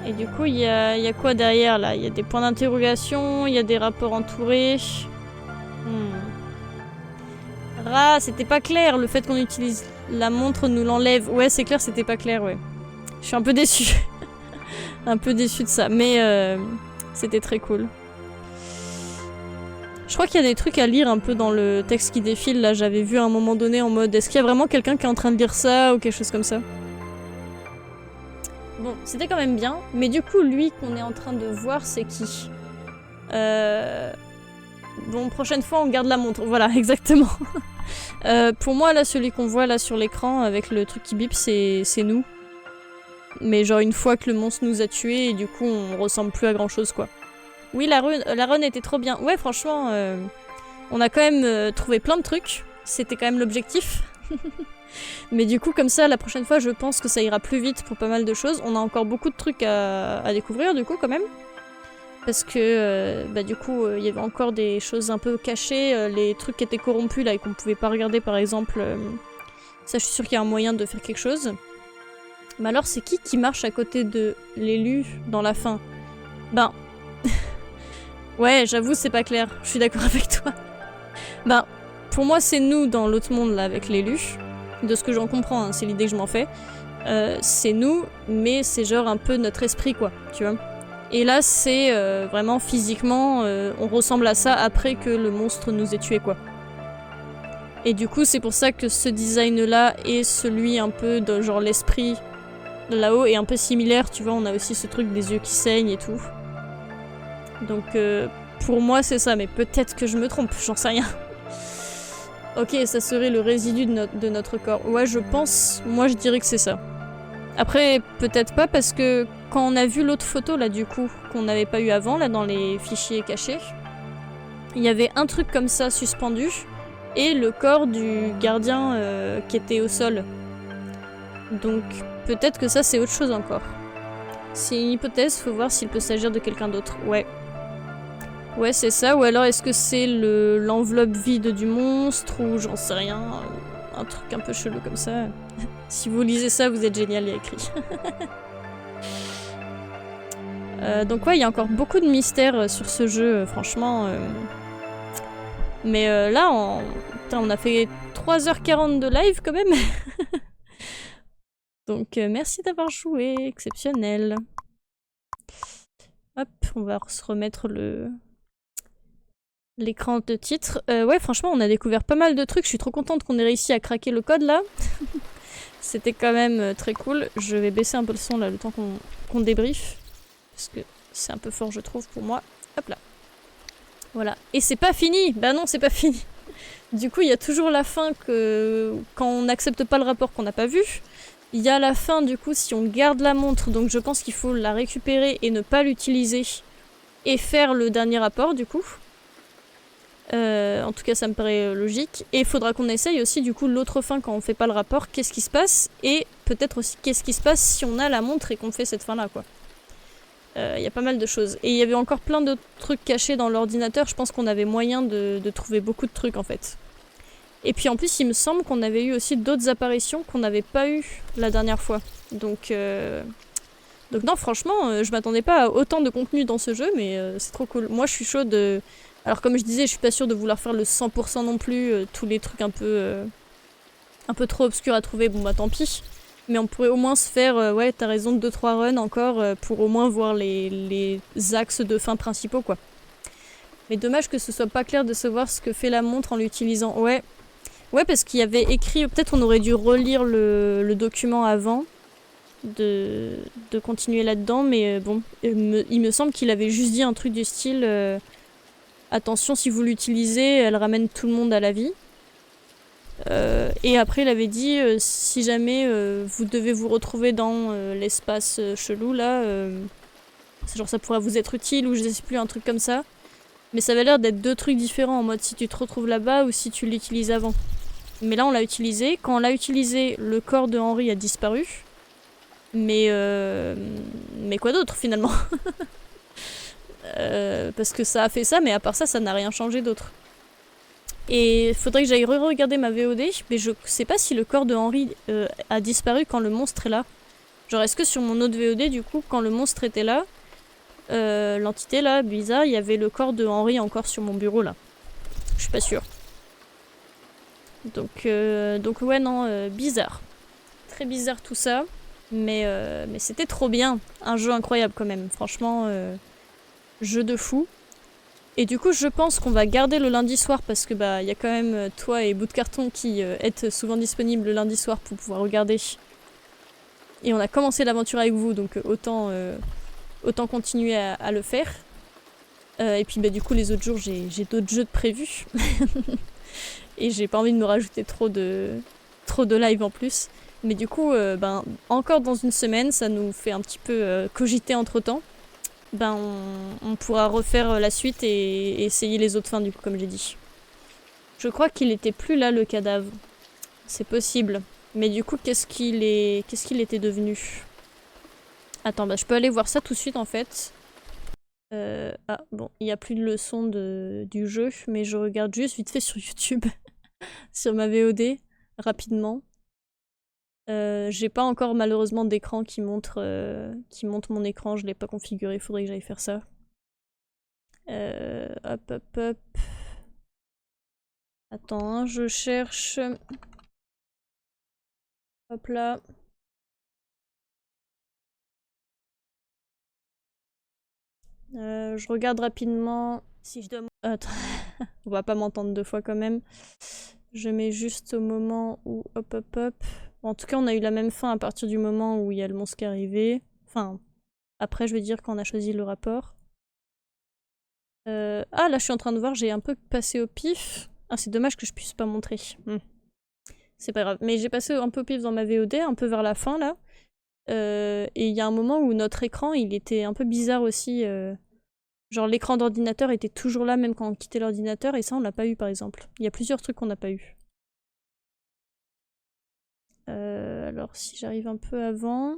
Speaker 1: Et du coup, il y a quoi derrière, là? Il y a des points d'interrogation, il y a des rapports entourés. Ah, c'était pas clair, le fait qu'on utilise la montre nous l'enlève. Ouais, c'est clair, c'était pas clair, ouais. Je suis un peu déçue. Un peu déçue de ça, mais c'était très cool. Je crois qu'il y a des trucs à lire un peu dans le texte qui défile, là. J'avais vu à un moment donné en mode, est-ce qu'il y a vraiment quelqu'un qui est en train de lire ça ou quelque chose comme ça? Bon, c'était quand même bien, mais du coup, lui qu'on est en train de voir, c'est qui? Bon, prochaine fois, on garde la montre. Voilà, exactement. Pour moi, là, celui qu'on voit là sur l'écran avec le truc qui bip, c'est nous. Mais genre une fois que le monstre nous a tués, et du coup, on ressemble plus à grand chose, quoi. Oui, la run était trop bien. Ouais, franchement, on a quand même trouvé plein de trucs. C'était quand même l'objectif. Mais du coup, comme ça, la prochaine fois, je pense que ça ira plus vite pour pas mal de choses. On a encore beaucoup de trucs à découvrir, du coup, quand même. Parce que, du coup, il y avait encore des choses un peu cachées. Les trucs qui étaient corrompus, là, et qu'on pouvait pas regarder, par exemple. Ça, je suis sûre qu'il y a un moyen de faire quelque chose. Mais alors, c'est qui marche à côté de l'élu dans la fin? Ben... ouais, j'avoue, c'est pas clair. Je suis d'accord avec toi. Ben, pour moi, c'est nous dans l'autre monde, là, avec l'élu. De ce que j'en comprends, hein, c'est l'idée que je m'en fais. C'est nous, mais c'est genre un peu notre esprit, quoi, tu vois. Et là, c'est vraiment physiquement, on ressemble à ça après que le monstre nous ait tués, quoi. Et du coup, c'est pour ça que ce design-là et celui un peu de genre l'esprit là-haut est un peu similaire, tu vois. On a aussi ce truc des yeux qui saignent et tout. Donc, pour moi, c'est ça, mais peut-être que je me trompe, j'en sais rien. Ok, ça serait le résidu de notre corps. Ouais, je pense, moi je dirais que c'est ça. Après, peut-être pas, parce que quand on a vu l'autre photo, là, du coup, qu'on n'avait pas eu avant, là, dans les fichiers cachés, il y avait un truc comme ça suspendu, et le corps du gardien qui était au sol. Donc, peut-être que ça, c'est autre chose encore. C'est une hypothèse, faut voir s'il peut s'agir de quelqu'un d'autre. Ouais. Ouais, c'est ça, ou alors est-ce que c'est l'enveloppe vide du monstre, ou j'en sais rien, un truc un peu chelou comme ça. Si vous lisez ça, vous êtes génial, il y a écrit. Donc ouais, il y a encore beaucoup de mystères sur ce jeu, franchement. Mais là, on a fait 3h40 de live quand même. Donc merci d'avoir joué, exceptionnel. Hop, on va se remettre l'écran de titre. Ouais, franchement, on a découvert pas mal de trucs. Je suis trop contente qu'on ait réussi à craquer le code, là. C'était quand même très cool. Je vais baisser un peu le son, là, le temps qu'on débriefe. Parce que c'est un peu fort, je trouve, pour moi. Hop là. Voilà. Et c'est pas fini! Bah non, c'est pas fini. Du coup, il y a toujours la fin que... Quand on n'accepte pas le rapport qu'on n'a pas vu, il y a la fin, du coup, si on garde la montre. Donc je pense qu'il faut la récupérer et ne pas l'utiliser. Et faire le dernier rapport, du coup. En tout cas, ça me paraît logique. Et il faudra qu'on essaye aussi, du coup, l'autre fin quand on fait pas le rapport. Qu'est-ce qui se passe? Et peut-être aussi qu'est-ce qui se passe si on a la montre et qu'on fait cette fin-là, quoi. Il y a pas mal de choses. Et il y avait encore plein de trucs cachés dans l'ordinateur. Je pense qu'on avait moyen de trouver beaucoup de trucs, en fait. Et puis en plus, il me semble qu'on avait eu aussi d'autres apparitions qu'on n'avait pas eu la dernière fois. Donc non, franchement, je m'attendais pas à autant de contenu dans ce jeu, mais c'est trop cool. Moi, je suis chaude de... Alors comme je disais, je suis pas sûre de vouloir faire le 100% non plus, tous les trucs un peu trop obscurs à trouver, bon bah tant pis. Mais on pourrait au moins se faire, ouais, t'as raison, 2-3 runs encore, pour au moins voir les axes de fin principaux, quoi. Mais dommage que ce soit pas clair de savoir ce que fait la montre en l'utilisant. Ouais, parce qu'il y avait écrit, peut-être on aurait dû relire le document avant de continuer là-dedans, mais bon, il me semble qu'il avait juste dit un truc du style... attention, si vous l'utilisez, elle ramène tout le monde à la vie. Et après, il avait dit, si jamais vous devez vous retrouver dans l'espace chelou, là, genre ça pourrait vous être utile, ou je sais plus, un truc comme ça. Mais ça avait l'air d'être deux trucs différents, en mode si tu te retrouves là-bas ou si tu l'utilises avant. Mais là, on l'a utilisé. Quand on l'a utilisé, le corps de Henry a disparu. Mais quoi d'autre, finalement? Parce que ça a fait ça, mais à part ça, ça n'a rien changé d'autre. Et faudrait que j'aille re-regarder ma VOD, mais je sais pas si le corps de Henry a disparu quand le monstre est là. Genre, est-ce que sur mon autre VOD, du coup, quand le monstre était là, l'entité là, bizarre, il y avait le corps de Henry encore sur mon bureau là. Je suis pas sûre. Donc ouais, non, bizarre. Très bizarre tout ça, mais c'était trop bien. Un jeu incroyable quand même, franchement... jeu de fou. Et du coup, je pense qu'on va garder le lundi soir parce que bah y a quand même toi et Bout de Carton qui êtes souvent disponibles le lundi soir pour pouvoir regarder. Et on a commencé l'aventure avec vous, donc autant continuer à le faire. Et puis bah du coup les autres jours j'ai d'autres jeux de prévus. Et j'ai pas envie de me rajouter trop de live en plus. Mais du coup, ben encore dans une semaine, ça nous fait un petit peu cogiter entre temps. Ben on pourra refaire la suite et essayer les autres fins du coup comme j'ai dit. Je crois qu'il était plus là, le cadavre. C'est possible. Mais du coup, qu'est-ce qu'il était devenu? Attends, bah je peux aller voir ça tout de suite en fait. Ah bon, il n'y a plus de leçon du jeu, mais je regarde juste vite fait sur YouTube, sur ma VOD, rapidement. J'ai pas encore malheureusement d'écran qui montre mon écran, je l'ai pas configuré, faudrait que j'aille faire ça. Hop hop hop. Attends, hein, je cherche. Hop là. Je regarde rapidement si je dois... Attends, on va pas m'entendre deux fois quand même. Je mets juste au moment où... Hop hop hop. Bon, en tout cas, on a eu la même fin à partir du moment où il y a le monstre qui est arrivé. Enfin, après, je vais dire quand on a choisi le rapport. Ah, là, je suis en train de voir, j'ai un peu passé au pif. Ah, c'est dommage que je puisse pas montrer. C'est pas grave. Mais j'ai passé un peu au pif dans ma VOD, un peu vers la fin, là. Et il y a un moment où notre écran, il était un peu bizarre aussi. Genre, l'écran d'ordinateur était toujours là, même quand on quittait l'ordinateur, et ça, on l'a pas eu, par exemple. Il y a plusieurs trucs qu'on n'a pas eu. Alors, si j'arrive un peu avant...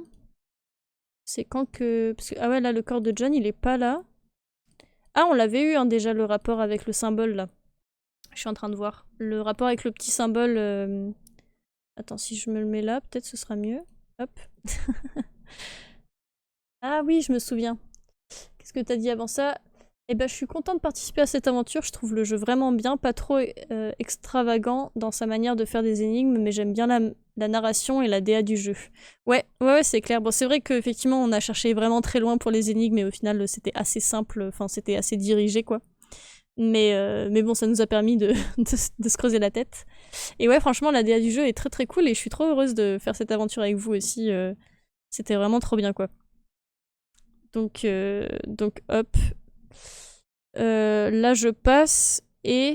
Speaker 1: C'est quand que... Parce que... Ah ouais, là, le corps de John, il est pas là. Ah, on l'avait eu, hein, déjà, le rapport avec le symbole, là. Je suis en train de voir. Le rapport avec le petit symbole... Attends, si je me le mets là, peut-être ce sera mieux. Hop. Ah oui, je me souviens. Qu'est-ce que t'as dit avant ça? Eh ben, je suis contente de participer à cette aventure. Je trouve le jeu vraiment bien, pas trop extravagant dans sa manière de faire des énigmes, mais j'aime bien la narration et la DA du jeu. Ouais, c'est clair. Bon, c'est vrai qu'effectivement, on a cherché vraiment très loin pour les énigmes, et au final, c'était assez simple. Enfin, c'était assez dirigé, quoi. Mais bon, ça nous a permis de se creuser la tête. Et ouais, franchement, la DA du jeu est très très cool, et je suis trop heureuse de faire cette aventure avec vous aussi. C'était vraiment trop bien, quoi. Donc hop. Là, je passe et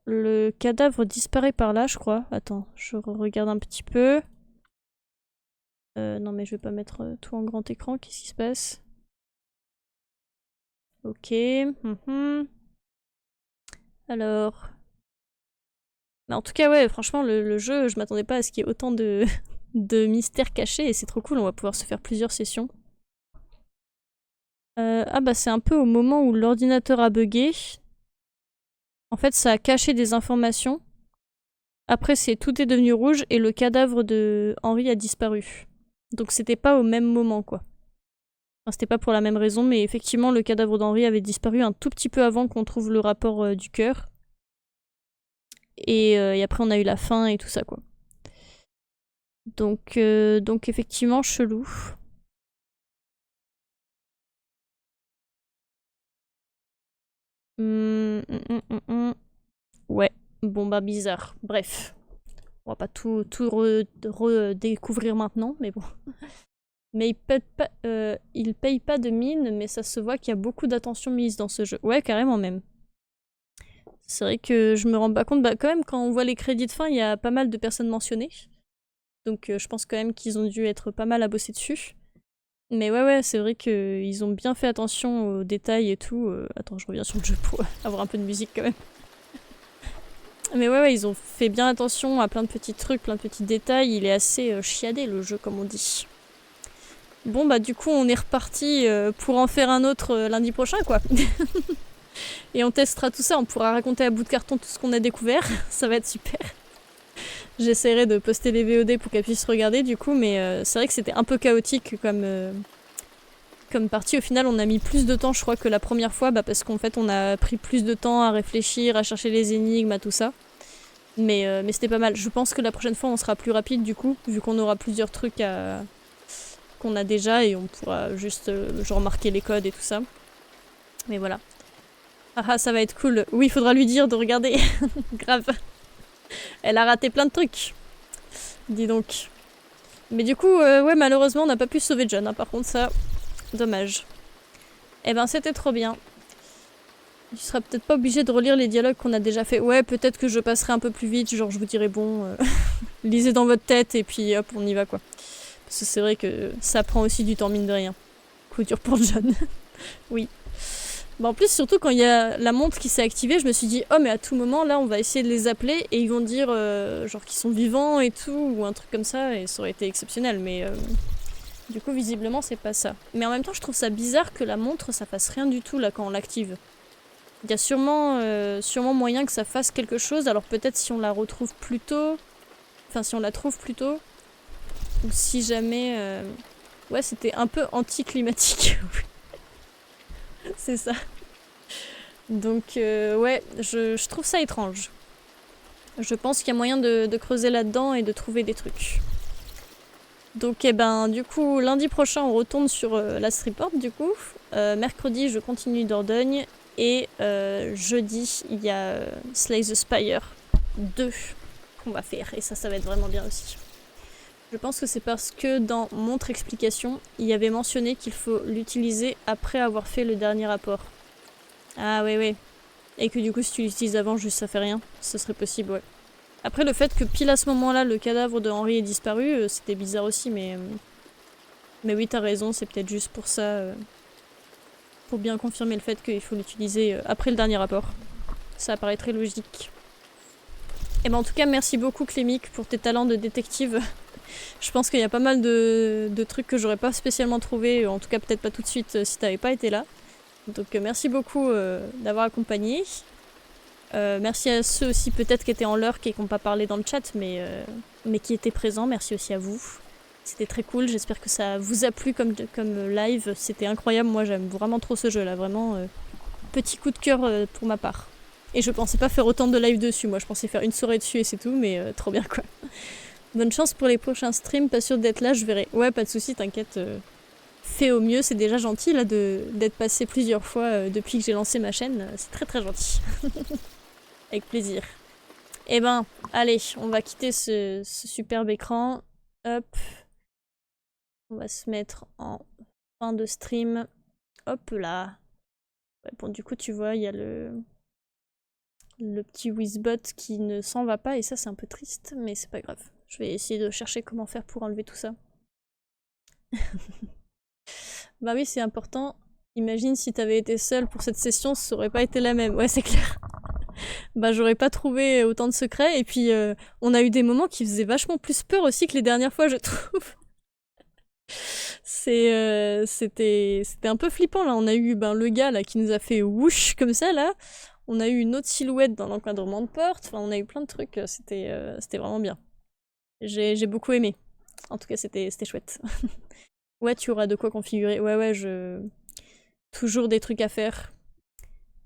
Speaker 1: le cadavre disparaît par là, je crois. Attends, je regarde un petit peu. Non, mais je vais pas mettre tout en grand écran. Qu'est-ce qui se passe? Ok. Alors... Mais en tout cas, ouais, franchement, le jeu, je m'attendais pas à ce qu'il y ait autant de mystères cachés, et c'est trop cool, on va pouvoir se faire plusieurs sessions. Ah bah c'est un peu au moment où l'ordinateur a bugué. En fait, ça a caché des informations. Après, tout est devenu rouge et le cadavre de Henry a disparu. Donc c'était pas au même moment, quoi. Enfin, c'était pas pour la même raison, mais effectivement, le cadavre d'Henry avait disparu un tout petit peu avant qu'on trouve le rapport du cœur. Et après, on a eu la fin et tout ça, quoi. Donc effectivement, chelou. Ouais, bon bah bizarre. Bref. On va pas tout redécouvrir maintenant, mais bon. Mais il paye pas de mine, mais ça se voit qu'il y a beaucoup d'attention mise dans ce jeu. Ouais, carrément même. C'est vrai que je me rends pas compte. Bah quand même, quand on voit les crédits de fin, il y a pas mal de personnes mentionnées. Donc je pense quand même qu'ils ont dû être pas mal à bosser dessus. Mais ouais, c'est vrai qu'ils ont bien fait attention aux détails et tout. Attends, je reviens sur le jeu pour avoir un peu de musique quand même. Mais ouais, ils ont fait bien attention à plein de petits trucs, plein de petits détails. Il est assez chiadé le jeu, comme on dit. Bon bah du coup on est reparti pour en faire un autre lundi prochain, quoi. Et on testera tout ça, on pourra raconter à bout de carton tout ce qu'on a découvert. Ça va être super. J'essaierai de poster les VOD pour qu'elles puissent regarder du coup, mais c'est vrai que c'était un peu chaotique comme partie. Au final on a mis plus de temps je crois que la première fois, bah, parce qu'en fait on a pris plus de temps à réfléchir, à chercher les énigmes, à tout ça. Mais c'était pas mal. Je pense que la prochaine fois on sera plus rapide du coup, vu qu'on aura plusieurs trucs qu'on a déjà et on pourra juste genre marquer les codes et tout ça. Mais voilà. Ah, ça va être cool. Oui, il faudra lui dire de regarder. Grave. Elle a raté plein de trucs. Dis donc. Mais du coup, ouais, malheureusement, on n'a pas pu sauver John. Hein. Par contre, ça, dommage. Eh ben, c'était trop bien. Tu seras peut-être pas obligé de relire les dialogues qu'on a déjà fait. Ouais, peut-être que je passerai un peu plus vite. Genre, je vous dirai, bon, lisez dans votre tête et puis hop, on y va, quoi. Parce que c'est vrai que ça prend aussi du temps, mine de rien. Coup dur pour John. Oui. Bah en plus, surtout quand il y a la montre qui s'est activée, je me suis dit, oh mais à tout moment, là, on va essayer de les appeler et ils vont dire genre qu'ils sont vivants et tout, ou un truc comme ça, et ça aurait été exceptionnel, mais du coup, visiblement, c'est pas ça. Mais en même temps, je trouve ça bizarre que la montre, ça fasse rien du tout, là, quand on l'active. Il y a sûrement moyen que ça fasse quelque chose, alors peut-être si on la retrouve plus tôt, enfin si on la trouve plus tôt, ou si jamais... Ouais, c'était un peu anticlimatique. C'est ça. Donc ouais, je trouve ça étrange. Je pense qu'il y a moyen de creuser là-dedans et de trouver des trucs. Donc eh ben du coup lundi prochain on retourne sur Last Report du coup. Mercredi je continue Dordogne et jeudi il y a Slay the Spire 2 qu'on va faire et ça va être vraiment bien aussi. Je pense que c'est parce que dans Montre Explication il y avait mentionné qu'il faut l'utiliser après avoir fait le dernier rapport. Ah oui. Et que du coup si tu l'utilises avant juste ça fait rien, ce serait possible ouais. Après le fait que pile à ce moment-là le cadavre de Henri ait disparu, c'était bizarre aussi mais oui t'as raison, c'est peut-être juste pour ça, pour bien confirmer le fait qu'il faut l'utiliser après le dernier rapport. Ça paraît très logique. Et ben en tout cas merci beaucoup Clémic pour tes talents de détective. Je pense qu'il y a pas mal de trucs que j'aurais pas spécialement trouvé, en tout cas peut-être pas tout de suite si t'avais pas été là. Donc merci beaucoup d'avoir accompagné. Merci à ceux aussi peut-être qui étaient en lurk et qui n'ont pas parlé dans le chat, mais qui étaient présents. Merci aussi à vous. C'était très cool, j'espère que ça vous a plu comme live. C'était incroyable, moi j'aime vraiment trop ce jeu là, vraiment petit coup de cœur pour ma part. Et je pensais pas faire autant de live dessus, moi je pensais faire une soirée dessus et c'est tout, mais trop bien quoi. Bonne chance pour les prochains streams, pas sûr d'être là, je verrai. Ouais, pas de soucis, t'inquiète. Fais au mieux, c'est déjà gentil là d'être passé plusieurs fois depuis que j'ai lancé ma chaîne, c'est très très gentil. Avec plaisir. Eh ben, allez, on va quitter ce superbe écran. Hop. On va se mettre en fin de stream. Hop là. Ouais, bon, du coup, tu vois, il y a le petit Wizbot qui ne s'en va pas et ça, c'est un peu triste, mais c'est pas grave. Je vais essayer de chercher comment faire pour enlever tout ça. Bah oui, c'est important. Imagine si t'avais été seule pour cette session, ça aurait pas été la même. Ouais, c'est clair. Bah j'aurais pas trouvé autant de secrets et puis on a eu des moments qui faisaient vachement plus peur aussi que les dernières fois je trouve. C'était un peu flippant là, on a eu le gars là qui nous a fait whoosh comme ça là, on a eu une autre silhouette dans l'encadrement de porte, enfin on a eu plein de trucs, c'était vraiment bien. J'ai beaucoup aimé, en tout cas c'était chouette. Ouais tu auras de quoi configurer, ouais toujours des trucs à faire.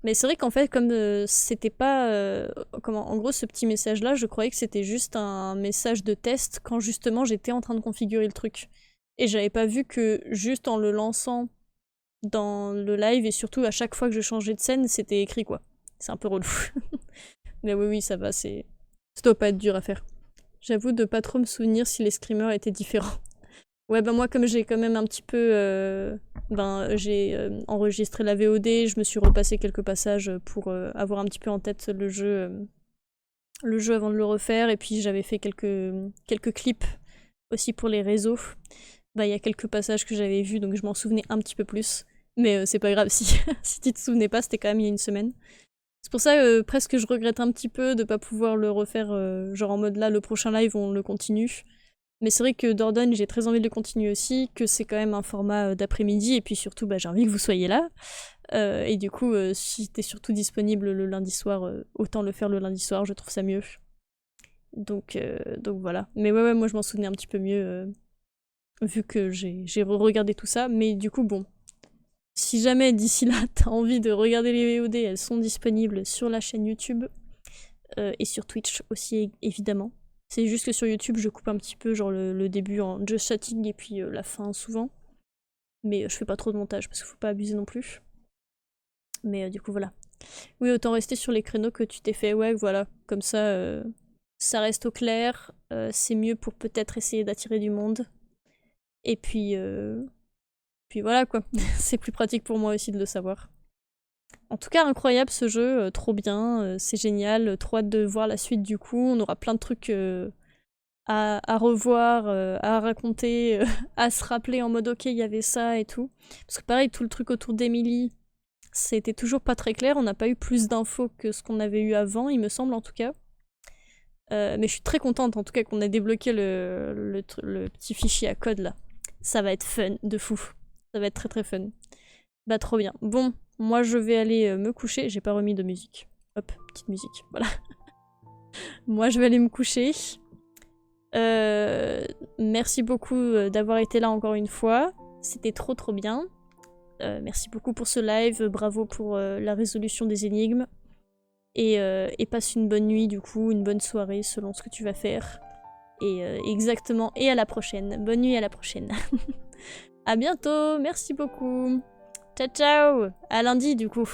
Speaker 1: Mais c'est vrai qu'en fait, comme c'était pas... en gros, ce petit message-là, je croyais que c'était juste un message de test quand justement j'étais en train de configurer le truc. Et j'avais pas vu que juste en le lançant dans le live, et surtout à chaque fois que je changeais de scène, c'était écrit quoi. C'est un peu relou. Mais oui, ça va, ça doit pas être dur à faire. J'avoue de pas trop me souvenir si les screamers étaient différents. Ouais, moi, comme j'ai quand même un petit peu... j'ai enregistré la VOD, je me suis repassé quelques passages pour avoir un petit peu en tête le jeu avant de le refaire, et puis j'avais fait quelques clips aussi pour les réseaux. Il y a quelques passages que j'avais vus, donc je m'en souvenais un petit peu plus. Mais c'est pas grave, si tu te souvenais pas, c'était quand même il y a une semaine. C'est pour ça presque je regrette un petit peu de pas pouvoir le refaire, genre en mode là, le prochain live, on le continue. Mais c'est vrai que Dordogne, j'ai très envie de le continuer aussi, que c'est quand même un format d'après-midi, et puis surtout, j'ai envie que vous soyez là. Et du coup, si t'es surtout disponible le lundi soir, autant le faire le lundi soir, je trouve ça mieux. Donc voilà. Mais ouais, moi je m'en souvenais un petit peu mieux, vu que j'ai regardé tout ça. Mais du coup, bon. Si jamais d'ici là, t'as envie de regarder les VOD, elles sont disponibles sur la chaîne YouTube, et sur Twitch aussi, évidemment. C'est juste que sur YouTube, je coupe un petit peu genre le début en just chatting et puis la fin souvent. Mais je fais pas trop de montage parce qu'il faut pas abuser non plus. Mais du coup, voilà. Oui, autant rester sur les créneaux que tu t'es fait. Ouais, voilà. Comme ça, ça reste au clair. C'est mieux pour peut-être essayer d'attirer du monde. Et puis voilà quoi. C'est plus pratique pour moi aussi de le savoir. En tout cas, incroyable ce jeu, trop bien, c'est génial, trop hâte de voir la suite du coup, on aura plein de trucs à revoir, à raconter, à se rappeler en mode ok, il y avait ça et tout. Parce que pareil, tout le truc autour d'Emily, C'était toujours pas très clair, on n'a pas eu plus d'infos que ce qu'on avait eu avant, il me semble en tout cas. Mais je suis très contente en tout cas qu'on ait débloqué le petit fichier à code là. Ça va être fun, de fou. Ça va être très très fun. Bah trop bien. Bon, moi je vais aller me coucher, j'ai pas remis de musique. Hop, petite musique, voilà. Moi je vais aller me coucher. Merci beaucoup d'avoir été là encore une fois. C'était trop trop bien. Merci beaucoup pour ce live, bravo pour la résolution des énigmes. Et passe une bonne nuit du coup, une bonne soirée selon ce que tu vas faire. Et exactement, et à la prochaine. Bonne nuit, à la prochaine. À bientôt, merci beaucoup. Ciao ciao, à lundi du coup.